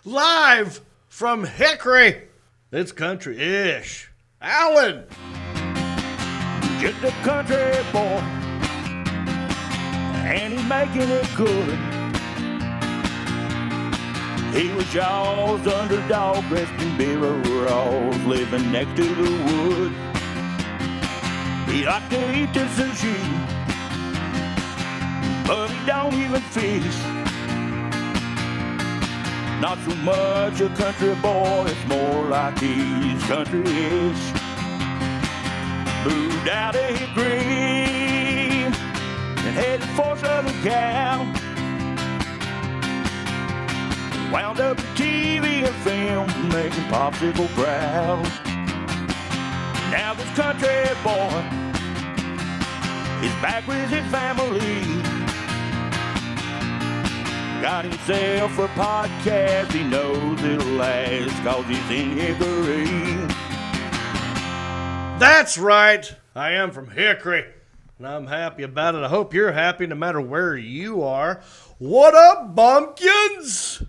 live from Hickory. It's country-ish. Alan. Just a country boy, and he's making it good. He was y'all's underdog, dressed in overalls, living next to the wood. He liked to eat the sushi, but he don't even fish. Not so much a country boy, it's more like he's country-ish. Moved out of Hickory and headed for Southern Cal. Wound up in TV and film, making popsicle proud. Now this country boy is back with his family. Got himself a podcast, he knows it'll last, cause he's in Hickory. That's right. I am from Hickory, and I'm happy about it. I hope you're happy no matter where you are. What up, bumpkins?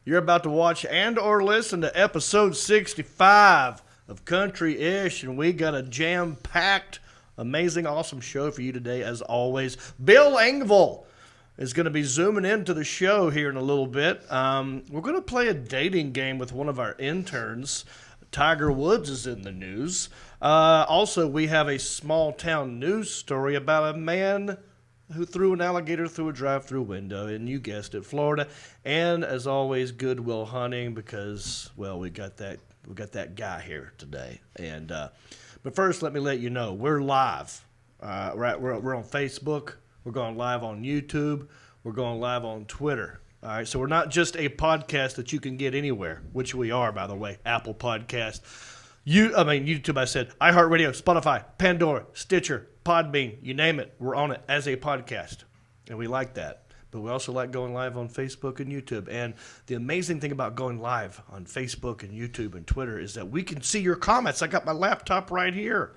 You're about to watch and or listen to episode 65 of Country-ish, and we got a jam-packed, amazing, awesome show for you today, as always. Bill Engvall is going to be zooming into the show here in a little bit. We're going to play a dating game with one of our interns. Tiger Woods is in the news. Also, we have a small-town news story about a man who threw an alligator through a drive-through window, and you guessed it, Florida. And, as always, Goodwill Hunting because, well, we got that guy here today. And but first, let me let you know, we're live. Right, we're on Facebook. We're going live on YouTube. We're going live on Twitter. All right, so we're not just a podcast that you can get anywhere, which we are, by the way. Apple Podcast, YouTube. I said iHeartRadio, Spotify, Pandora, Stitcher, Podbean, you name it. We're on it as a podcast, and we like that. But we also like going live on Facebook and YouTube. And the amazing thing about going live on Facebook and YouTube and Twitter is that we can see your comments. I got my laptop right here,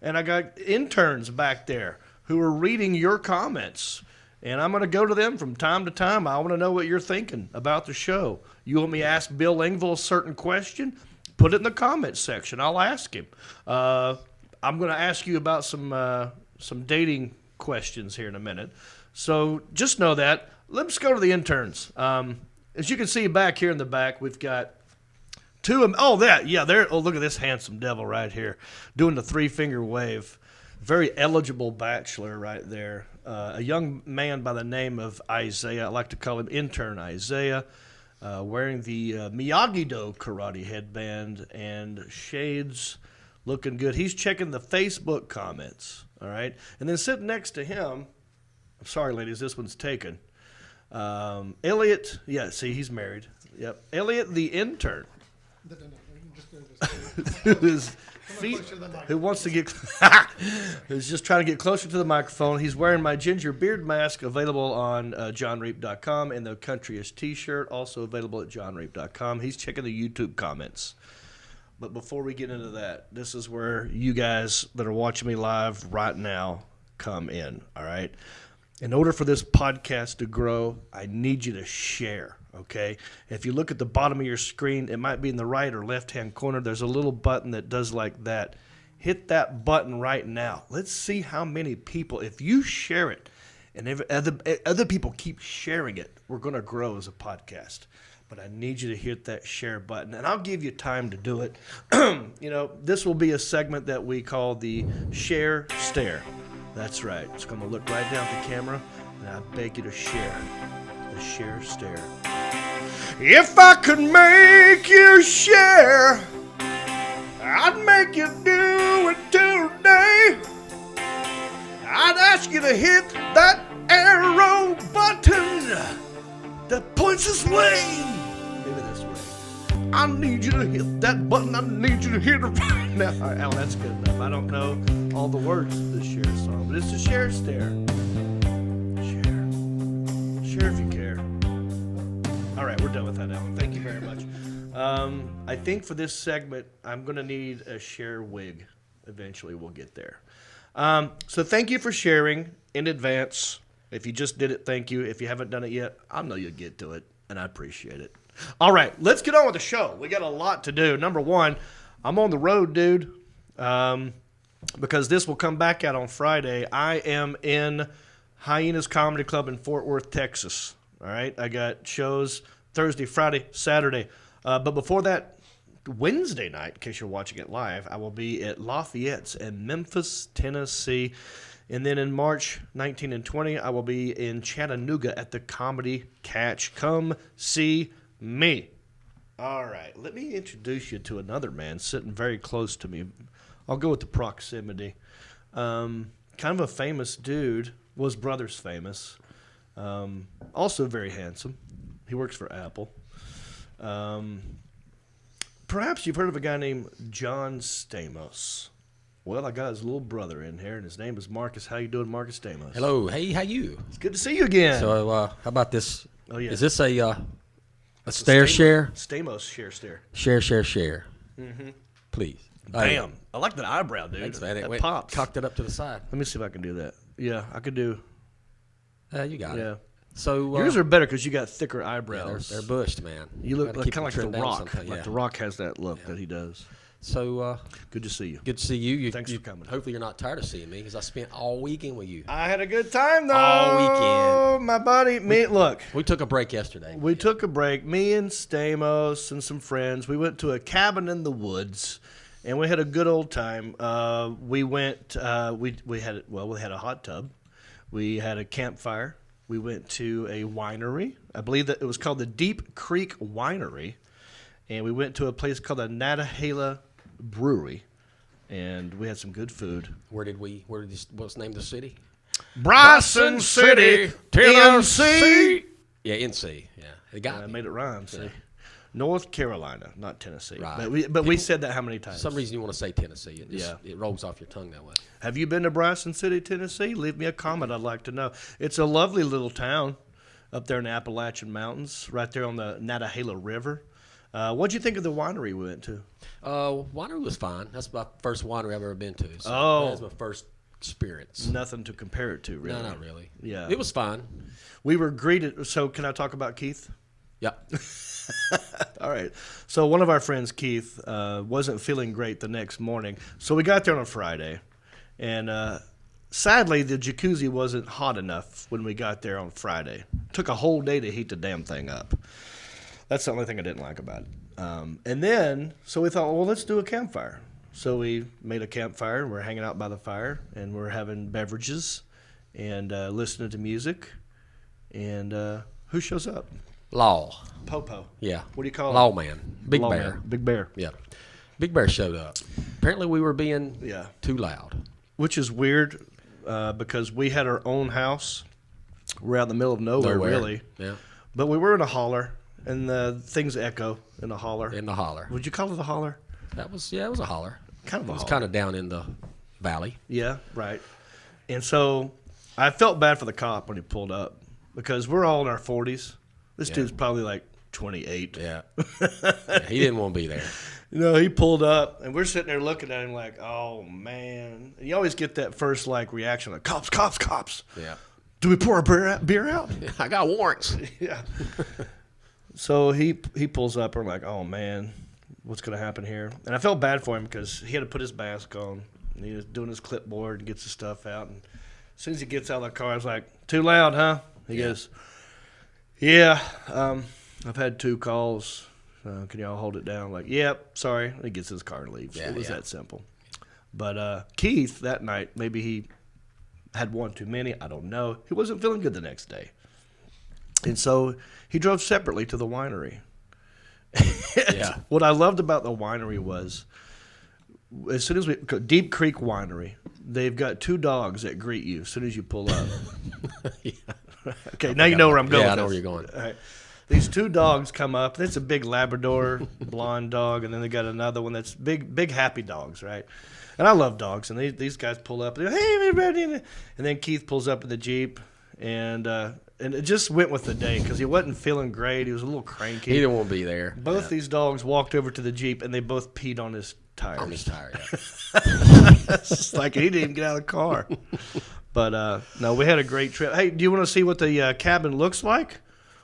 and I got interns back there who are reading your comments. And I'm going to go to them from time to time. I want to know what you're thinking about the show. You want me to ask Bill Engvall a certain question? Put it in the comments section. I'll ask him. I'm going to ask you about some dating questions here in a minute. So just know that. Let's go to the interns. As you can see back here in the back, we've got two of them. Oh, look at this handsome devil right here doing the three-finger wave. Very eligible bachelor right there. A young man by the name of Isaiah. I like to call him intern Isaiah. Wearing the Miyagi-Do karate headband and shades, looking good. He's checking the Facebook comments, all right? And then sitting next to him, I'm sorry, ladies, this one's taken. Elliot, he's married. Yep. Elliot, the intern. Who wants to get who's just trying to get closer to the microphone. He's wearing my ginger beard mask, available on JonReep.com, and the Country-ish t-shirt, also available at JonReep.com. He's checking the YouTube comments. But before we get into that, this is where you guys that are watching me live right now come in, all right? In order for this podcast to grow, I need you to share. Okay, if you look at the bottom of your screen, it might be in the right or left-hand corner. There's a little button that does like that. Hit that button right now. Let's see how many people, if you share it, and if other people keep sharing it, we're going to grow as a podcast. But I need you to hit that share button, and I'll give you time to do it. This will be a segment that we call the Share Stare. That's right. It's going to look right down at the camera, and I beg you to share. The Share Stare. If I could make you share, I'd make you do it today. I'd ask you to hit that arrow button that points this way. Maybe this way. I need you to hit that button. I need you to hit it right now. All right, Alan, that's good enough. I don't know all the words of this Share song, but it's the Share Stare. Share if you care. All right, we're done with that, Alan. Thank you very much. I think for this segment, I'm going to need a share wig. Eventually, we'll get there. So thank you for sharing in advance. If you just did it, thank you. If you haven't done it yet, I know you'll get to it, and I appreciate it. All right, let's get on with the show. We got a lot to do. Number one, I'm on the road, dude, because this will come back out on Friday. I am in Hyenas Comedy Club in Fort Worth, Texas. All right, I got shows Thursday, Friday, Saturday. But before that, Wednesday night, in case you're watching it live, I will be at Lafayette's in Memphis, Tennessee. And then in March 19 and 20, I will be in Chattanooga at the Comedy Catch. Come see me. All right, let me introduce you to another man sitting very close to me. I'll go with the proximity. Kind of a famous dude. Well, his brother's famous. Also very handsome. He works for Apple. Perhaps you've heard of a guy named John Stamos. Well, I got his little brother in here, and his name is Marcus. How you doing, Marcus Stamos? Hello. Hey, how you? It's good to see you again. So, how about this? Oh, yeah. Is this a stair share? Stamos share. Share. Mm-hmm. Please. Bam. I like that eyebrow, dude. Thanks, man. That pops. Cocked it up to the side. Let me see if I can do that. Yeah, I could do. You got Yeah. it. So Yours are better because you got thicker eyebrows. they're bushed, man. You look Gotta like, keep kind of them like The trimmed down Rock. sometime. Like The Rock has that look that he does. So, Good to see you. good to see you. Thanks for coming. Hopefully you're not tired of seeing me because I spent all weekend with you. I had a good time, though. All weekend. My buddy, look. We took a break yesterday. We took a break. Me and Stamos and some friends. We went to a cabin in the woods, and we had a good old time. We went. We had a hot tub. We had a campfire. We went to a winery. I believe that it was called the Deep Creek Winery, and we went to a place called the Nantahala Brewery, and we had some good food. What's the name of the city? Bryson City, Tennessee. Yeah, NC. Yeah, it got I me. made it rhyme. See, North Carolina, not Tennessee. Right. But we said that how many times? For some reason you want to say Tennessee. It rolls off your tongue that way. Have you been to Bryson City, Tennessee? Leave me a comment. I'd like to know. It's a lovely little town up there in the Appalachian Mountains, right there on the Nantahala River. What'd you think of the winery we went to? Winery was fine. That's my first winery I've ever been to. So that was my first experience. Nothing to compare it to, really. No, not really. Yeah. It was fine. We were greeted. So can I talk about Keith? Yep. All right. So one of our friends, Keith, wasn't feeling great the next morning. So we got there on a Friday. And sadly, the jacuzzi wasn't hot enough when we got there on Friday. Took a whole day to heat the damn thing up. That's the only thing I didn't like about it. And then, so we thought, well, let's do a campfire. So we made a campfire. We're hanging out by the fire, and we're having beverages and listening to music. And who shows up? Law. Popo. Yeah. What do you call him? Lawman. Big Lawman. Bear. Big Bear. Yeah. Big Bear showed up. Apparently we were being too loud. Which is weird because we had our own house. We're out in the middle of nowhere, really. Yeah. But we were in a holler, and things echo in a holler. In the holler. Would you call it a holler? It was a holler. Kind of a It was holler. kind of down in the valley. Yeah, right. And so I felt bad for the cop when he pulled up because we're all in our 40s. This dude's probably like 28. Yeah. He didn't want to be there. You know, he pulled up, and we're sitting there looking at him like, oh, man. And you always get that first, like, reaction like, cops, cops, cops. Yeah. Do we pour a beer out? I got warrants. Yeah. So he pulls up, and we're like, oh, man, what's going to happen here? And I felt bad for him because he had to put his mask on. And he was doing his clipboard and gets his stuff out. And as soon as he gets out of the car, I was like, too loud, huh? He goes, yeah, I've had 2 calls. Can y'all hold it down? I'm like, yep, sorry. And he gets in his car and leaves. It was that simple. But Keith, that night, maybe he had one too many. I don't know. He wasn't feeling good the next day. And so he drove separately to the winery. Yeah. What I loved about the winery was, as soon as we Deep Creek Winery, they've got 2 dogs that greet you as soon as you pull up. Okay, now you know where I'm going. Yeah, I know where you're going. All right. These 2 dogs come up. It's a big Labrador blonde dog, and then they got another one that's big happy dogs, right? And I love dogs. And these guys pull up. They're, hey, everybody. And then Keith pulls up in the Jeep, and it just went with the day because he wasn't feeling great. He was a little cranky. He didn't want to be there. Both these dogs walked over to the Jeep, and they both peed on his tires. On his tire, yeah. It's just like he didn't even get out of the car. But, no, we had a great trip. Hey, do you want to see what the cabin looks like?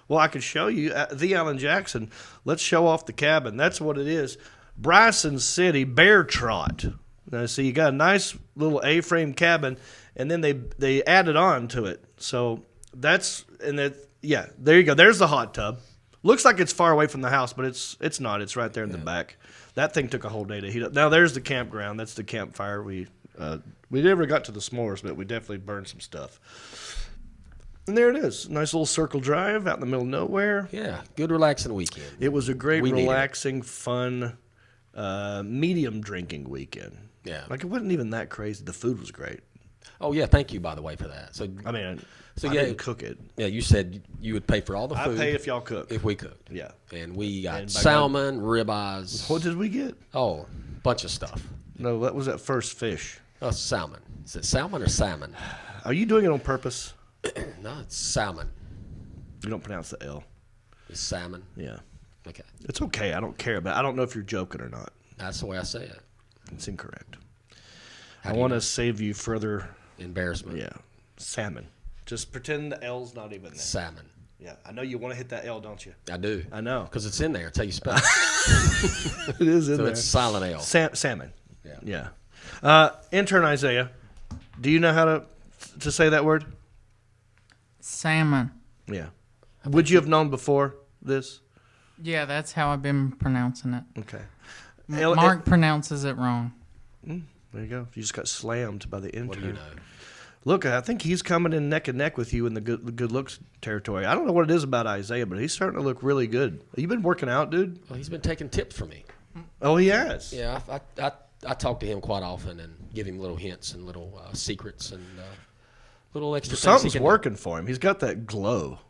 Well, I could show you the Alan Jackson. Let's show off the cabin. That's what it is. Bryson City Bear Trot. Now, so you got a nice little A-frame cabin, and then they added on to it. So that's yeah. There you go. There's the hot tub. Looks like it's far away from the house, but it's not. It's right there in the back. That thing took a whole day to heat up. Now there's the campground. That's the campfire. We never got to the s'mores, but we definitely burned some stuff. And there it is. Nice little circle drive out in the middle of nowhere. Yeah, good relaxing weekend. It was a great, relaxing, fun, medium drinking weekend. Yeah. Like, it wasn't even that crazy. The food was great. Oh, yeah, thank you, by the way, for that. So I mean, I didn't cook it. Yeah, you said you would pay for all the food. I'd pay if y'all cooked. If we cooked. Yeah. And we got salmon, ribeyes. What did we get? Oh, bunch of stuff. No, that was that first fish. Oh, salmon. Is it salmon or salmon? Are you doing it on purpose? No, it's salmon. You don't pronounce the L. It's salmon? Yeah. Okay. It's okay. I don't care. But I don't know if you're joking or not. That's the way I say it. It's incorrect. I want to save you further embarrassment. Yeah. Salmon. Just pretend the L's not even there. Salmon. Yeah. I know you want to hit that L, don't you? I do. I know. Because it's in there. It's how you spell it. It is in there. So it's silent L. Salmon. Yeah. Intern Isaiah, do you know how to say that word? Salmon. Yeah. Would you have known before this? Yeah, that's how I've been pronouncing it. Okay. Mark pronounces it wrong. There you go. You just got slammed by the intern. What do you know? Look, I think he's coming in neck and neck with you in the good looks territory. I don't know what it is about Isaiah, but he's starting to look really good. You been working out, dude? Well, he's been taking tips from me. Oh, he has? Yeah, I talk to him quite often and give him little hints and little secrets and little extra things. Something's working for him. He's got that glow.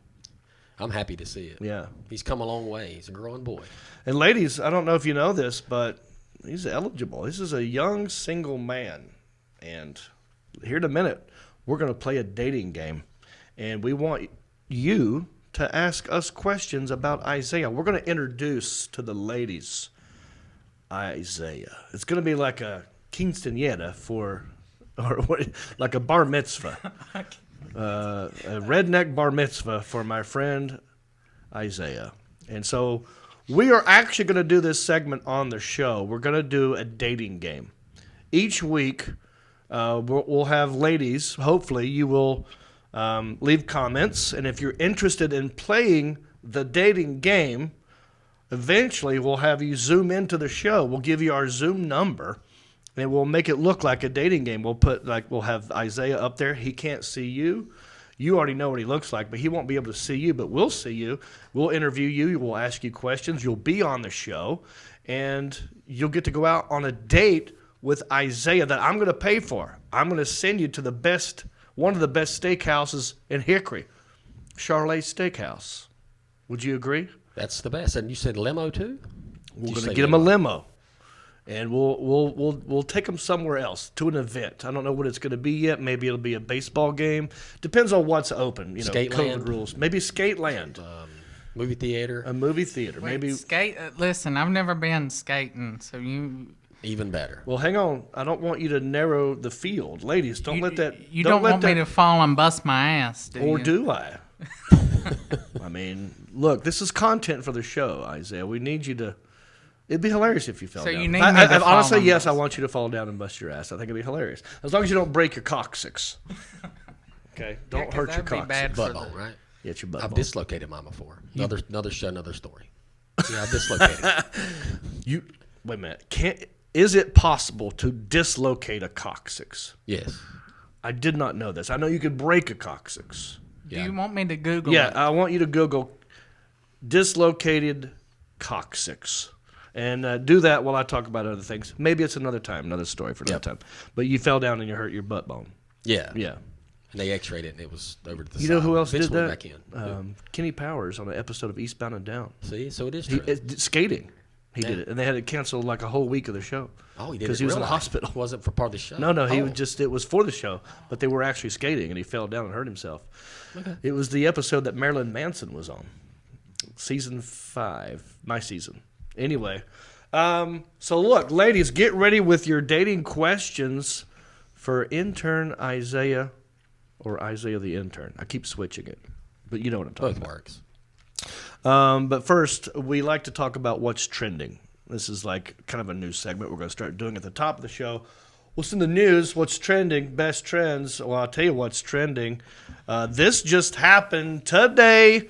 I'm happy to see it. Yeah. He's come a long way. He's a growing boy. And ladies, I don't know if you know this, but he's eligible. This is a young single man. And here in a minute, we're going to play a dating game. And we want you to ask us questions about Isaiah. We're going to introduce to the ladies Isaiah. It's going to be like a quinceañera like a bar mitzvah. A redneck bar mitzvah for my friend Isaiah. And so we are actually going to do this segment on the show. We're going to do a dating game. Each week, we'll have ladies. Hopefully, you will leave comments. And if you're interested in playing the dating game, eventually we'll have you Zoom into the show. We'll give you our Zoom number. And we'll make it look like a dating game. We'll have Isaiah up there. He can't see you. You already know what he looks like, but he won't be able to see you, but we'll see you. We'll interview you. We'll ask you questions. You'll be on the show, and you'll get to go out on a date with Isaiah that I'm going to pay for. I'm going to send you to one of the best steakhouses in Hickory, Charlotte Steakhouse. Would you agree? That's the best. And you said limo too? We're going to get him a limo. And we'll take them somewhere else to an event. I don't know what it's going to be yet. Maybe it'll be a baseball game. Depends on what's open. COVID rules. Maybe Skateland. Movie theater. A movie theater. Wait, maybe skate. Listen, I've never been skating, so you. Even better. Well, hang on. I don't want you to narrow the field, ladies. Don't let that. You don't want me to fall and bust my ass, do or you? do I? I mean, look. This is content for the show, Isaiah. We need you to. It'd be hilarious if you fell down. So you need me to fall honestly, and yes, bust. I want you to fall down and bust your ass. I think it'd be hilarious. As long as you don't break your coccyx. Okay? Don't hurt your coccyx. Bad Butt for bone, right? Yeah, it's your butt I've bone. dislocated mine before. Another show, another story. Yeah, I've dislocated. Wait a minute. Is it possible to dislocate a coccyx? Yes. I did not know this. I know you could break a coccyx. Do you want me to Google Yeah, it? I want you to Google dislocated coccyx. And do that while I talk about other things. Maybe it's another time, another story for another time. But you fell down and you hurt your butt bone. Yeah. Yeah. And they x-rayed it, and it was over to the side. You know who else Vince did went that? Back in. Kenny Powers on an episode of Eastbound and Down. See, so it is true. Skating. He did it. And they had to cancel like a whole week of the show. Oh, he did it because he was in the hospital. It wasn't for part of the show. No, he was just, it was for the show, but they were actually skating, and he fell down and hurt himself. Okay. It was the episode that Marilyn Manson was on. Season 5, my season. Anyway, so look, ladies, get ready with your dating questions for intern Isaiah or Isaiah the intern. I keep switching it, but you know what I'm talking Both about. works. But first, we like to talk about what's trending. This is like kind of a new segment we're going to start doing at the top of the show. What's in the news? What's trending? Best trends. Well, I'll tell you what's trending. This just happened today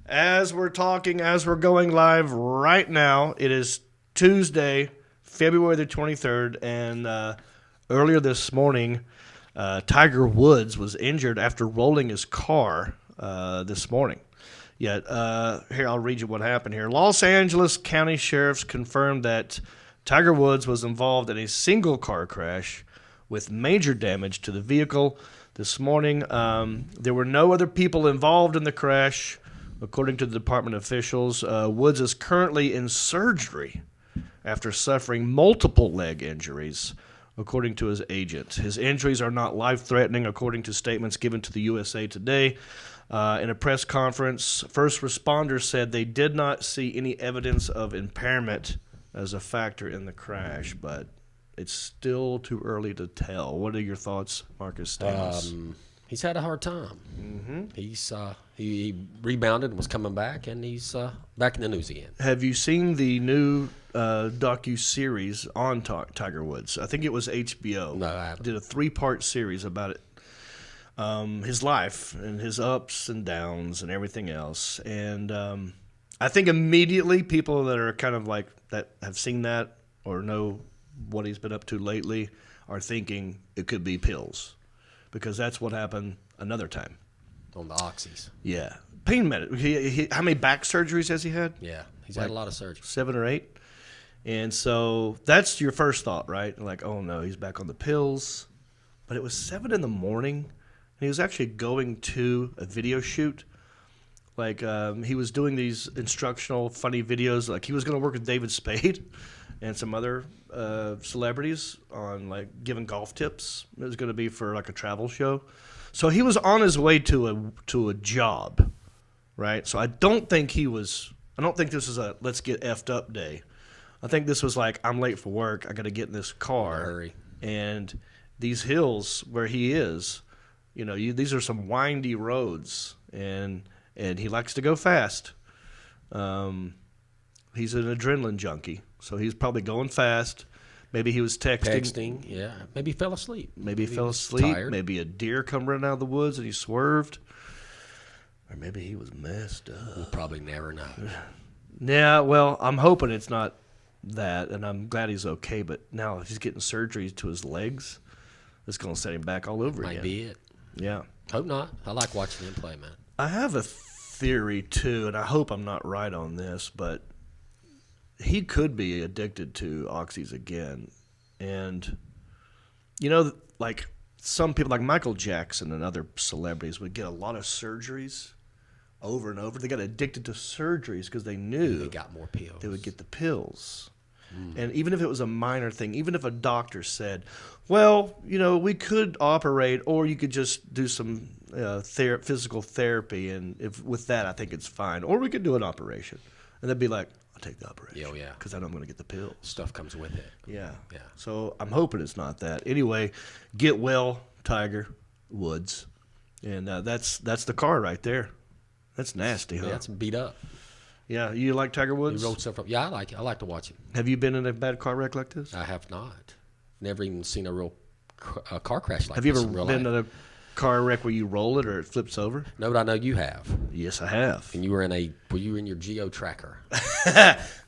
as we're talking, as we're going live right now. It is Tuesday, February the 23rd, and earlier this morning, Tiger Woods was injured after rolling his car this morning. Here, I'll read you what happened here. Los Angeles County Sheriffs confirmed that Tiger Woods was involved in a single car crash with major damage to the vehicle this morning. There were no other people involved in the crash, according to the department officials. Woods is currently in surgery after suffering multiple leg injuries, according to his agent. His injuries are not life-threatening, according to statements given to the USA Today. In a press conference, first responders said they did not see any evidence of impairment as a factor in the crash, but it's still too early to tell. What are your thoughts, Marcus Stamos? He's had a hard time. Mm-hmm. He rebounded and was coming back, and he's back in the news again. Have you seen the new Docu-Series on Tiger Woods? I think it was HBO. No, I haven't. Did a 3-part series about it. His life and his ups and downs and everything else. And I think immediately people that are kind of like that have seen that or know what he's been up to lately are thinking it could be pills, because that's what happened another time. On the oxys. Yeah. Pain medicine. How many back surgeries has he had? Yeah, he's had a lot of surgery. 7 or 8. And so that's your first thought, right? Like, oh no, he's back on the pills. But it was 7 in the morning. He was actually going to a video shoot. Like, he was doing these instructional, funny videos. Like, he was going to work with David Spade and some other celebrities on, like, giving golf tips. It was going to be for, like, a travel show. So he was on his way to a job, right? So I don't think this was a let's get effed up day. I think this was like, I'm late for work. I got to get in this car. Hurry. And these hills where he is, these are some windy roads, and he likes to go fast. He's an adrenaline junkie, so he's probably going fast. Maybe he was texting. Yeah. Maybe he fell asleep. Maybe he fell asleep. Tired. Maybe a deer come running out of the woods and he swerved. Or maybe he was messed up. We'll probably never know. Yeah, well, I'm hoping it's not that, and I'm glad he's okay. But now if he's getting surgery to his legs, it's going to set him back all over again. Might be it. Yeah. Hope not. I like watching him play, man. I have a theory, too, and I hope I'm not right on this, but he could be addicted to oxys again. And, like some people, like Michael Jackson and other celebrities, would get a lot of surgeries over and over. They got addicted to surgeries because they knew They got more pills. they would get the pills. And even if it was a minor thing, even if a doctor said, well, we could operate, or you could just do some physical therapy, and with that, I think it's fine. Or we could do an operation. And they'd be like, I'll take the operation. Yeah. Because I know I'm going to get the pills. Stuff comes with it. Yeah. Yeah. So I'm hoping it's not that. Anyway, get well, Tiger Woods. And that's the car right there. That's nasty, huh? Yeah, it's beat up. Yeah, you like Tiger He Woods? rolled stuff up. Yeah, I like it. I like to watch him. Have you been in a bad car wreck like this? I have not. Never even seen a real car crash like Have you this ever in real been life. in a car wreck where you roll it or it flips over? No, but I know you have. Yes, I have. And were you in your Geo Tracker?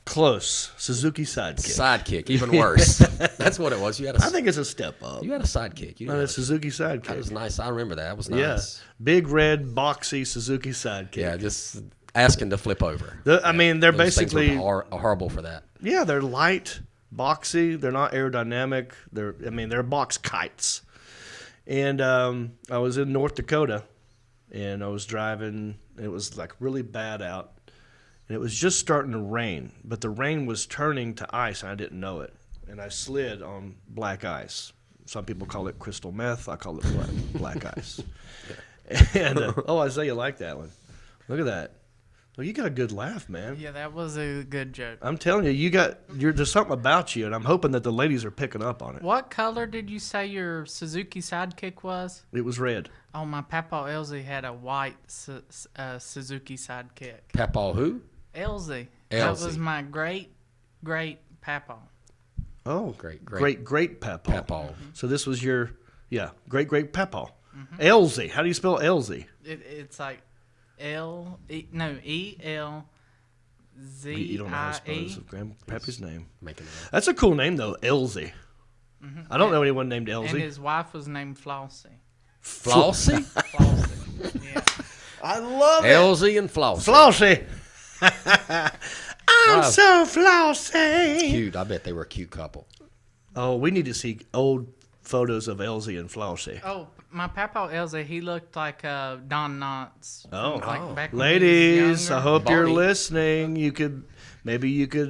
Close. Suzuki Sidekick. Sidekick, even worse. That's what it was. You had I think it's a step up. you had a sidekick. You On a Suzuki That Sidekick. was nice. I remember that. That was Yeah. nice. Big red, boxy Suzuki Sidekick. Yeah, just asking to flip over. I mean, they're Those things basically... were horrible for that. Yeah, they're light, boxy. They're not aerodynamic. They're box kites. And I was in North Dakota, and I was driving. It was like really bad out, and it was just starting to rain. But the rain was turning to ice, and I didn't know it. And I slid on black ice. Some people call it crystal meth. I call it black ice. And Isaiah, you like that one? Look at that. Well, you got a good laugh, man. Yeah, that was a good joke. I'm telling you, there's something about you, and I'm hoping that the ladies are picking up on it. What color did you say your Suzuki Sidekick was? It was red. Oh, my Papa Elsie had a white Suzuki Sidekick. Papa who? Elsie. That was my great papa. Oh, Great papa. Papaw. So this was your, great papa. Elsie. How do you spell Elsie? It's like E-L-Z-I-E. You don't know how to spell his grandpappy's name. Making it up. That's a cool name, though, Elsie. I don't know anyone named And Elsie. his wife was named Flossie. Flossie? Flossie. Yeah. I love Elsie and Flossie. Flossie. I'm Wow. so flossy. Cute. I bet they were a cute couple. Oh, we need to see old photos of Elsie and Flossie. Oh, my papa Elsie, he looked like Don Knotts. Oh. Like back when he was Ladies, I younger. hope you're Bonnie. listening. You could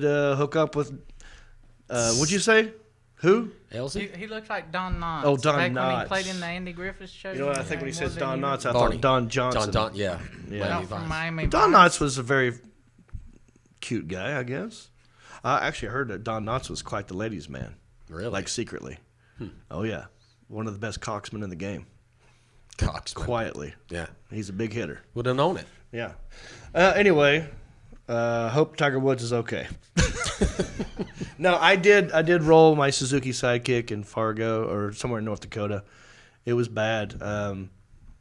hook up with. What'd you say? Who? Elsie? He looked like Don Knotts. Oh, Don back Knotts. when he played in the Andy Griffith Show. You know what I think when he says Wasn't Don he? Knotts, I Bonnie. thought Don Johnson. Yeah. Yeah. Miami No, from Vice. Miami Don Vice. Knotts was a very cute guy, I guess. I actually heard that Don Knotts was quite the ladies' man, Really? like secretly. Oh yeah, one of the best coxmen in the game. Coxman. Quietly, Yeah. he's a big hitter. Would have known it. Yeah. Anyway, hope Tiger Woods is okay. No, I did roll my Suzuki Sidekick in Fargo or somewhere in North Dakota. It was bad.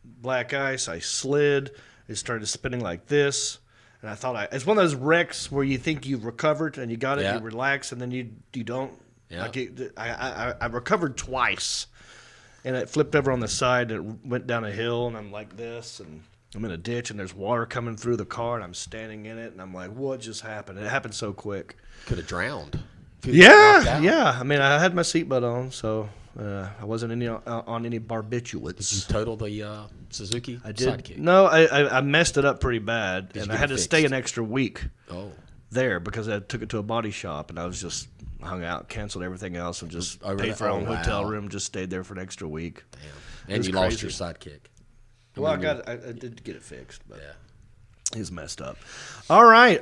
Black ice. I slid. It started spinning like this. And I thought it's one of those wrecks where you think you've recovered and you got it, Yeah. you relax, and then you don't. Yeah. Like I recovered twice, and it flipped over on the side and it went down a hill, and I'm like this, and I'm in a ditch, and there's water coming through the car, and I'm standing in it, and I'm like, what just happened? It happened so quick. Could have drowned. Could have knocked out. Yeah. I mean, I had my seatbelt on, so I wasn't on any barbiturates. Total the Suzuki I did. Sidekick. No, I messed it up pretty bad, Did and you I get had it to stay fixed? an extra week Oh. there because I took it to a body shop, and I was just hung out, canceled everything else, and just paid for our own hotel room, just stayed there for an extra week. Damn. It And was you lost crazy. your sidekick. Well, I did get it fixed, but Yeah. he's messed up. All right,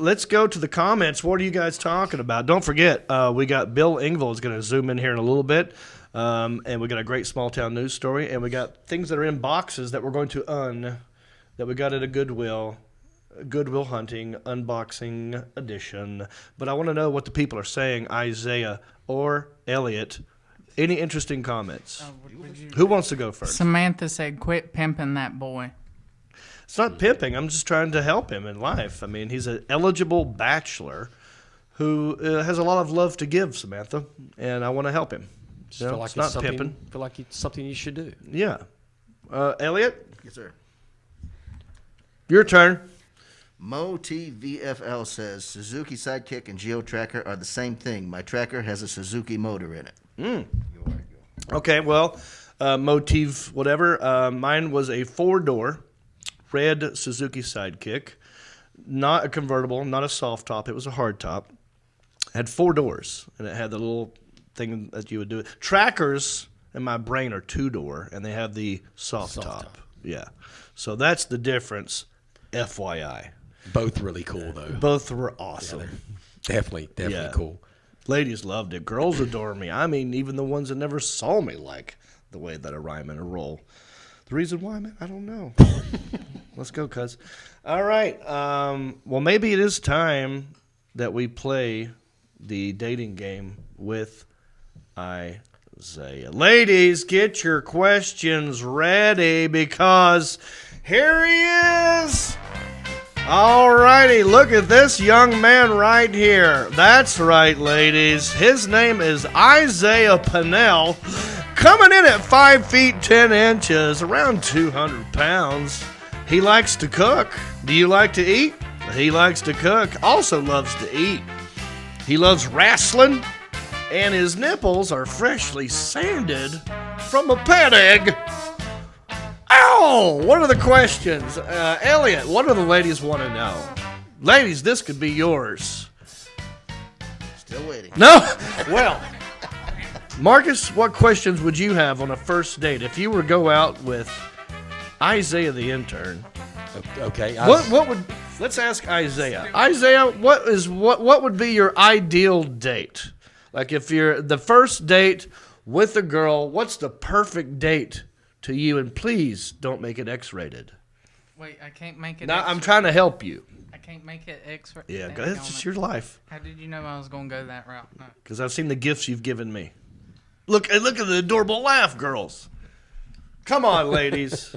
let's go to the comments. What are you guys talking about? Don't forget, we got Bill Engvall is going to zoom in here in a little bit, and we got a great small town news story, and we got things that are in boxes that we're going to that we got at a Goodwill Hunting unboxing edition. But I want to know what the people are saying, Isaiah or Elliot. Any interesting comments? Who wants to go first? Samantha said, "Quit pimping that boy." It's not pimping. I'm just trying to help him in life. I mean, he's an eligible bachelor who has a lot of love to give, Samantha, and I want to help him. Just You know, feel like it's not something, pimping. feel like it's something you should do. Yeah. Elliot, Yes, sir. your turn. Mo TVFL says Suzuki Sidekick and Geo Tracker are the same thing. My tracker has a Suzuki motor in it. Okay, well, motif, whatever. Mine was a 4-door red Suzuki Sidekick, not a convertible, not a soft top. It was a hard top. It had 4 doors, and it had the little thing that you would do. Trackers in my brain are 2-door, and they have the soft top. Yeah, so that's the difference. FYI, Both really cool though. both were awesome. Definitely Yeah. cool. Ladies loved it. Girls adore me. I mean, even the ones that never saw me like the way that I rhyme and a roll. The reason why, man, I don't know. Let's go, cuz. All right. Well, maybe it is time that we play the dating game with Isaiah. Ladies, get your questions ready because here he is. All righty, look at this young man right here. That's right, ladies. His name is Isaiah Pennell, coming in at 5 feet 10 inches, around 200 pounds. He likes to cook. Do you like to eat? He likes to cook, also loves to eat. He loves wrestling, and his nipples are freshly sanded from a pet egg. Ow! What are the questions? Elliot, what do the ladies want to know? Ladies, this could be yours. Still waiting. No? Well, Marcus, what questions would you have on a first date if you were to go out with Isaiah the intern? Okay. What would let's ask Isaiah. Isaiah, what would be your ideal date? Like if you're the first date with a girl, what's the perfect date to you? And please don't make it X-rated. Wait, I can't make it. Now I'm trying to help you. I can't make it X-ray. Yeah, it's just your life. How did you know I was going to go that route? No. Because I've seen the gifts you've given me. Look at the adorable laugh, girls. Come on, ladies.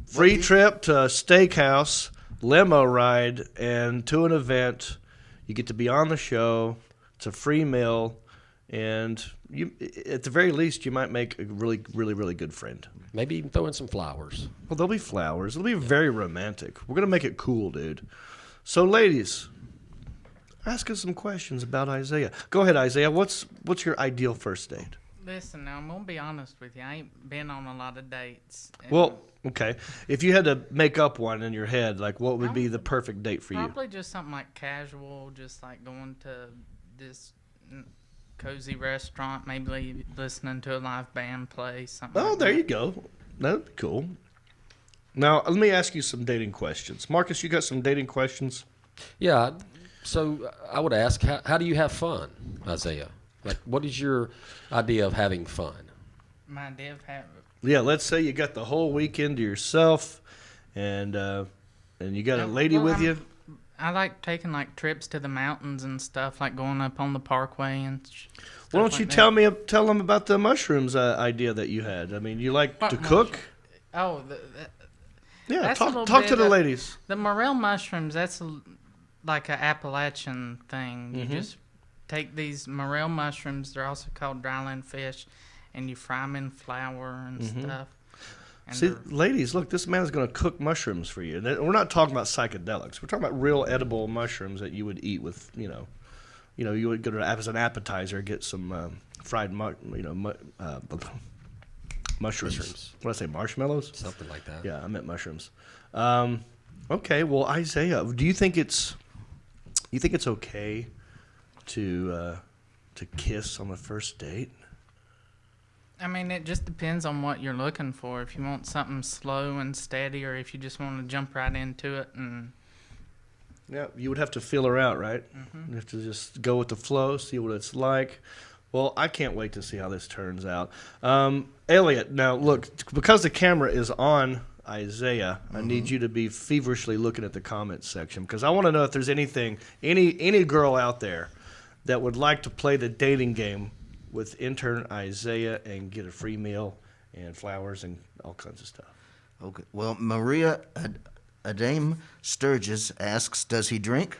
Free trip to a steakhouse, limo ride, and to an event. You get to be on the show. It's a free meal. And you, at the very least, you might make a really, really, really good friend. Maybe even throw in some flowers. Well, there'll be flowers. It'll be very romantic. We're going to make it cool, dude. So, ladies, ask us some questions about Isaiah. Go ahead, Isaiah. What's your ideal first date? Listen, now, I'm going to be honest with you. I ain't been on a lot of dates. Well, okay. If you had to make up one in your head, like what would be the perfect date for you? Probably just something like casual, just like going to this cozy restaurant, maybe listening to a live band play, something. Oh, like there that. you go. That'd be cool. Now, let me ask you some dating questions. Marcus, you got some dating questions? Yeah. So I would ask, how do you have fun, Isaiah? Like, what is your idea of having fun? My idea of having. Yeah, let's say you got the whole weekend to yourself, and you got a lady with you. I like taking like trips to the mountains and stuff, like going up on the parkway and. Why don't you tell them about the mushrooms idea that you had? I mean, you like to cook? Oh, Yeah, that's a little talk to bit the of- ladies. the morel mushrooms. That's like an Appalachian thing. You just take these morel mushrooms. They're also called dryland fish, and you fry them in flour and stuff. And See, ladies, look, this man's going to cook mushrooms for you. And we're not talking about psychedelics. We're talking about real edible mushrooms that you would eat with, you would go to as an appetizer, get some fried, mushrooms. What did I say, marshmallows? Something like that. Yeah, I meant mushrooms. Okay, well, Isaiah, do you think it's okay to kiss on the first date? I mean, it just depends on what you're looking for. If you want something slow and steady, or if you just want to jump right into it and. Yeah, you would have to feel her out, right? You have to just go with the flow, see what it's like. Well, I can't wait to see how this turns out. Elliot, now look, because the camera is on Isaiah, I need you to be feverishly looking at the comments section, because I want to know if there's any girl out there that would like to play the dating game with intern Isaiah and get a free meal and flowers and all kinds of stuff. Okay. Well, Maria Adame Sturgis asks, does he drink?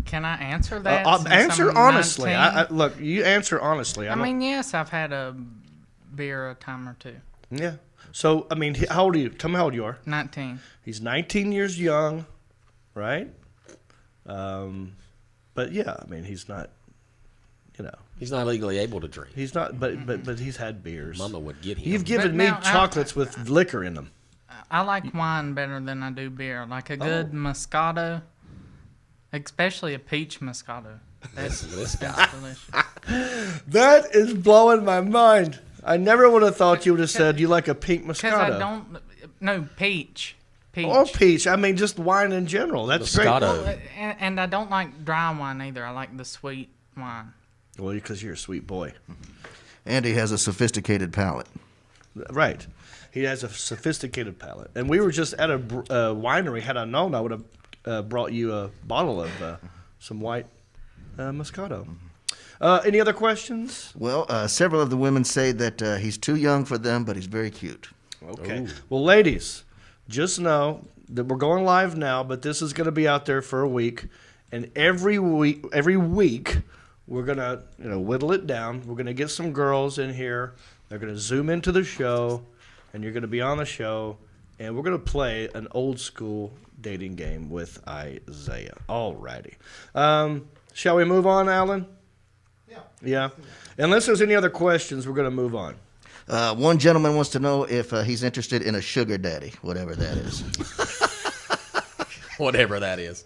Can I answer that? Answer I'm honestly. 19? Look, you answer honestly. I mean, yes, I've had a beer a time or two. Yeah. So, I mean, how old are you? Tell me how old you are. 19. He's 19 years young, right? But yeah, I mean, he's not, He's not legally able to drink. he's not, but he's had beers. Mama would get him. You've given But me now, chocolates with liquor in them. I like wine better than I do beer. Like a good Moscato, especially a peach Moscato. This guy. That's delicious. That is blowing my mind. I never would have thought you would have said you like a pink Moscato. Because I don't. No, peach. Peach. Or peach. I mean, just wine in general. That's Moscato. great. And I don't like dry wine either. I like the sweet wine. Well, because you're a sweet boy. Andy has a sophisticated palate. Right. He has a sophisticated palate. And we were just at a winery. Had I known, I would have brought you a bottle of some white Moscato. Any other questions? Well, several of the women say that he's too young for them, but he's very cute. Okay. Ooh. Well, ladies, just know that we're going live now, but this is going to be out there for a week. And every week, we're going to whittle it down. We're going to get some girls in here. They're going to zoom into the show, and you're going to be on the show, and we're going to play an old school dating game with Isaiah. All righty. Shall we move on, Alan? Yeah. Unless there's any other questions, we're going to move on. One gentleman wants to know if he's interested in a sugar daddy, whatever that is. Whatever that is.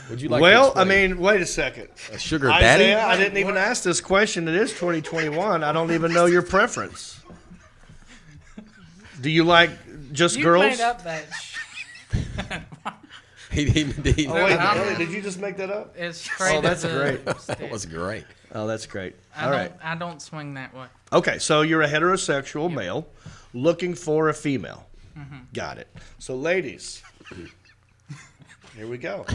Would you like to Well, I explain? mean, wait a second. A sugar daddy? Isaiah, I didn't even ask this question. It is 2021. I don't even know your preference. Do you like just You girls? made up that. He Oh, wait, I'm- really? Did you just make that up? It's straight. Oh, that's as a great. stick. That was great. Oh, that's great. I All don't, right. I don't swing that way. Okay, so you're a heterosexual male looking for a female. Got it. So, ladies, here we go.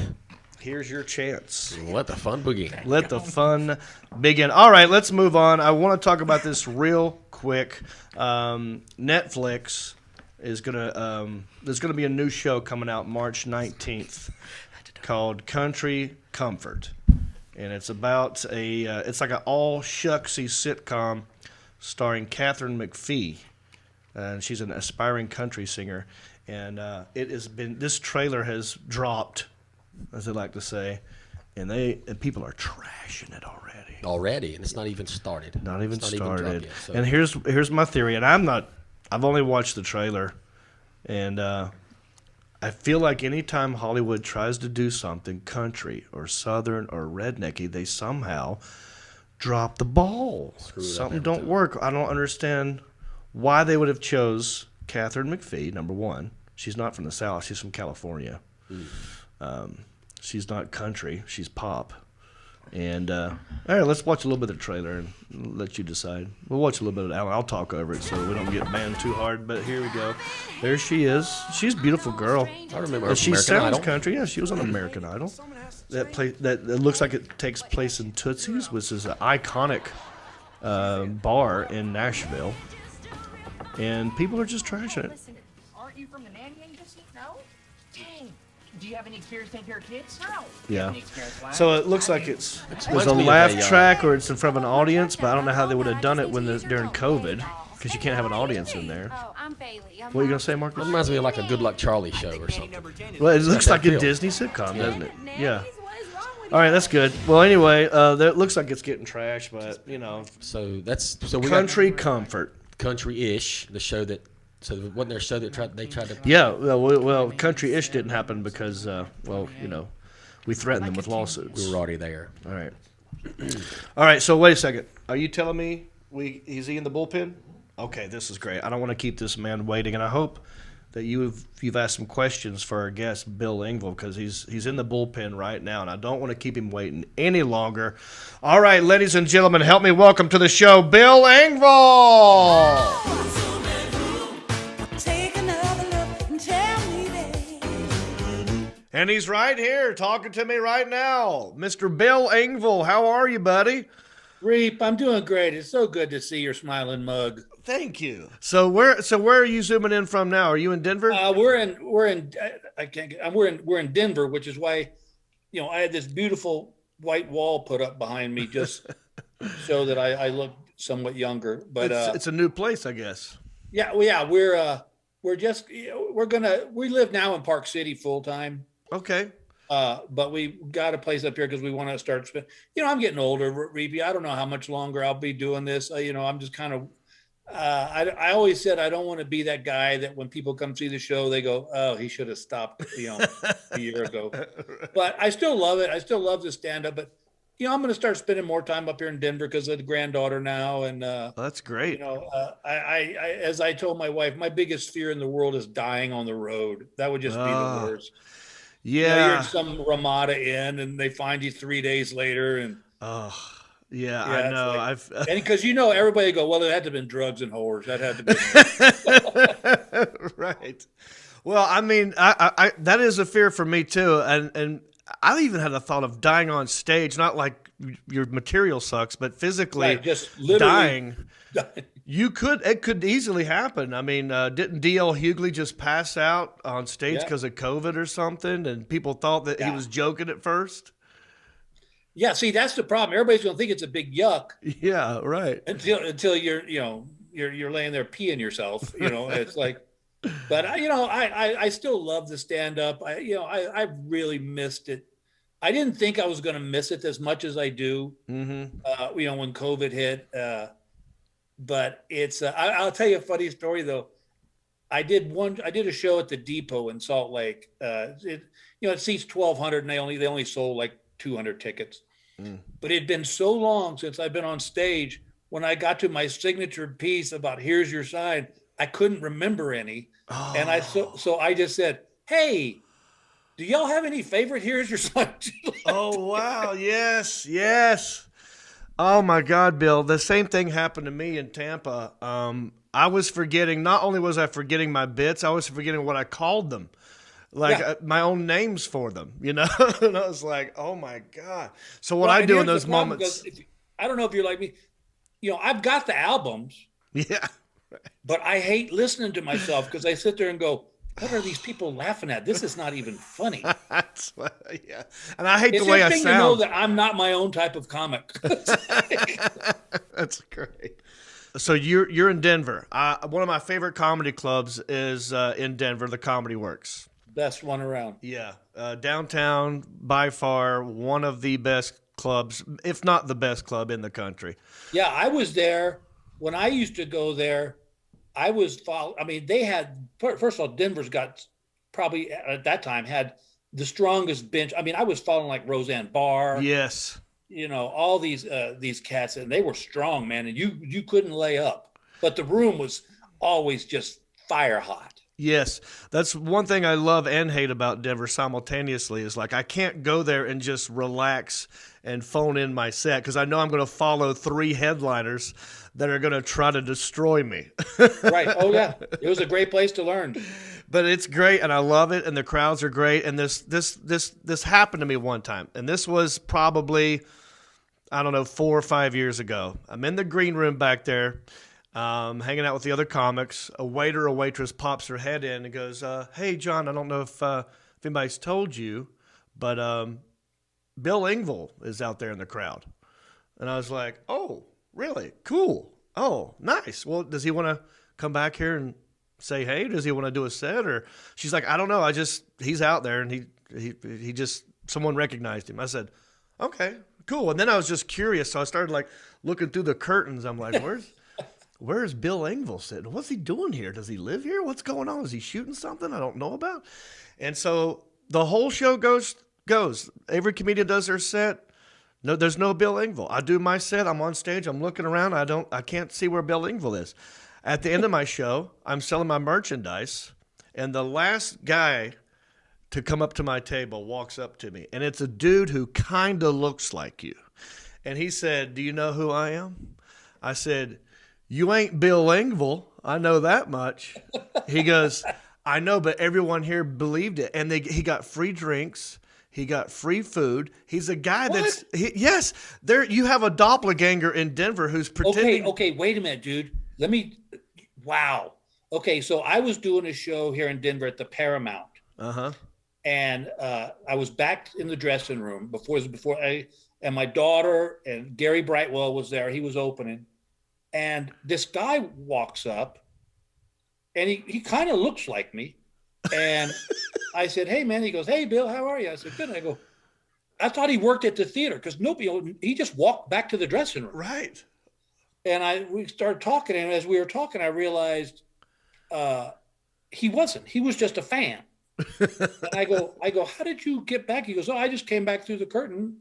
Here's your chance. Let the fun begin. Let the fun begin. All right, let's move on. I want to talk about this real quick. Netflix is there's gonna be a new show coming out March 19th called Country Comfort, and it's about it's like an all shucksy sitcom starring Katharine McPhee, and she's an aspiring country singer, and this trailer has dropped, as they like to say, and people are trashing it already. And it's not even started. Not even It's started. dropped yet, so. And here's my theory, and I've only watched the trailer, and I feel like anytime Hollywood tries to do something country or southern or rednecky, they somehow drop the ball. Something don't work. I don't understand why they would have chose Katharine McPhee. Number one, she's not from the South. She's from California. She's not country. She's pop. And all right, let's watch a little bit of the trailer and let you decide. We'll watch a little bit of it. I'll talk over it so we don't get banned too hard. But here we go. There she is. She's a beautiful girl. I remember her She from American sounds Idol. country. Yeah, she was on American Idol. That looks like it takes place in Tootsie's, which is an iconic bar in Nashville. And people are just trashing it. Listen, aren't you from the nanny agency? No? Dang. Do you have any experience taking care of kids? No. Do you have Yeah. any experience lying? So it looks like there's reminds a me of laugh a, track or it's in front of an audience, but I don't know how they would have done it during COVID, because you can't have an audience in there. Oh, I'm Bailey. What are you gonna say, Marcus? It reminds me of like a Good Luck Charlie show or something. Well, it looks that like a feel. Disney sitcom, doesn't it? Yeah. What is wrong with All right, that's good. Well, anyway, that looks like it's getting trashed, but So we Country Comfort. got Country-ish, the show that. So wasn't there a show that they tried to? Yeah. Well, Country-ish didn't happen because we threatened them with lawsuits. We were already there. All right. All right. So wait a second. Are you telling me is he in the bullpen? Okay, this is great. I don't want to keep this man waiting, and I hope that you've asked some questions for our guest Bill Engvall, because he's in the bullpen right now, and I don't want to keep him waiting any longer. All right, ladies and gentlemen, help me welcome to the show Bill Engvall. And he's right here talking to me right now. Mr. Bill Engvall, how are you, buddy? Reep, I'm doing great. It's so good to see your smiling mug. Thank you. So where are you zooming in from now? Are you in Denver? We're in Denver, which is why, I had this beautiful white wall put up behind me just so that I look somewhat younger. But it's a new place, I guess. yeah, we live now in Park City full time. Okay. But we got a place up here because we want to start spending. I'm getting older, Reepy. I don't know how much longer I'll be doing this. I'm just kind of. I always said I don't want to be that guy that when people come see the show, they go, "Oh, he should have stopped," a year ago. But I still love it. I still love the stand up. But I'm going to start spending more time up here in Denver because of the granddaughter now. And that's great. I as I told my wife, my biggest fear in the world is dying on the road. That would just be the worst. Yeah. You're in some Ramada Inn and they find you 3 days later. And yeah, I know. And because everybody go, well, it had to have been drugs and whores. That had to be right. Well, I mean, I that is a fear for me too, and I even had a thought of dying on stage. Not like your material sucks, but physically just literally dying. It could easily happen. I mean, didn't D.L. Hughley just pass out on stage because of COVID or something? And people thought that he was joking at first. Yeah, see, that's the problem. Everybody's gonna think it's a big yuck. Yeah, right. Until you're you're laying there peeing yourself. It's like, but I still love the stand up. I really missed it. I didn't think I was gonna miss it as much as I do. Mm-hmm. When COVID hit. But it's I'll tell you a funny story though. I did a show at the Depot in Salt Lake. It seats 1,200 and they only sold like 200 tickets. But it had been so long since I've been on stage. When I got to my signature piece about "Here's Your Sign," I couldn't remember any, and so I just said, "Hey, do y'all have any favorite Here's Your Sign?" Oh wow! Yes. Oh my God, Bill! The same thing happened to me in Tampa. I was forgetting. Not only was I forgetting my bits, I was forgetting what I called them, like Yeah. my own names for them. And I was like, "Oh my God!" So what Well, I and do in here's the those problem, moments, because I don't know if you're like me. I've got the albums, yeah, but I hate listening to myself because I sit there and go, "What are these people laughing at? This is not even funny." that's yeah, and I hate It's the way I interesting to know sound. that I'm not my own type of comic. That's great. So you're in Denver. One of my favorite comedy clubs is in Denver, the Comedy Works. Best one around. Yeah, downtown, by far one of the best clubs, if not the best club in the country. Yeah, I was there when I used to go there. I was I mean, they had, first of all, Denver's got probably at that time had the strongest bench. I mean, I was following like Roseanne Barr, Yes, all these cats, and they were strong, man, and you couldn't lay up. But the room was always just fire hot. yes. That's one thing I love and hate about Denver simultaneously is like I can't go there and just relax and phone in my set because I know I'm going to follow 3 headliners that are going to try to destroy me. Right. Oh yeah, it was a great place to learn. But it's great and I love it and the crowds are great and this happened to me one time and this was probably I don't know 4 or 5 years ago. I'm in the green room back there, hanging out with the other comics. A waiter or waitress pops her head in and goes, "Hey John, I don't know if anybody's told you, but Bill Engvall is out there in the crowd." And I was like, "Oh, really? Cool. Oh, nice. Well, does he want to come back here and say hey? Does he want to do a set?" Or she's like, "I don't know. He's out there and he just someone recognized him." I said, "Okay, cool." And then I was just curious, so I started like looking through the curtains. I'm like, Where's Bill Engvall sitting? What's he doing here? Does he live here? What's going on? Is he shooting something I don't know about? And so the whole show goes. Every comedian does their set. No, there's no Bill Engvall. I do my set. I'm on stage. I'm looking around. I can't see where Bill Engvall is. At the end of my show, I'm selling my merchandise, and the last guy to come up to my table walks up to me, and it's a dude who kind of looks like you. And he said, "Do you know who I am?" I said, "You ain't Bill Engvall. I know that much." He goes, "I know, but everyone here believed it." And he got free drinks. He got free food. He's a guy yes, there you have a doppelganger in Denver who's pretending. Okay, wait a minute, dude. Wow. Okay, so I was doing a show here in Denver at the Paramount. Uh-huh. And I was back in the dressing room and my daughter and Gary Brightwell was there. He was opening. And this guy walks up and he kind of looks like me. And I said, "Hey man," he goes, "Hey Bill, how are you?" I said, "Good." And I go, I thought he worked at the theater because he just walked back to the dressing room. Right. And we started talking. And as we were talking, I realized he wasn't, he was just a fan. And I go, "How did you get back?" He goes, "Oh, I just came back through the curtain."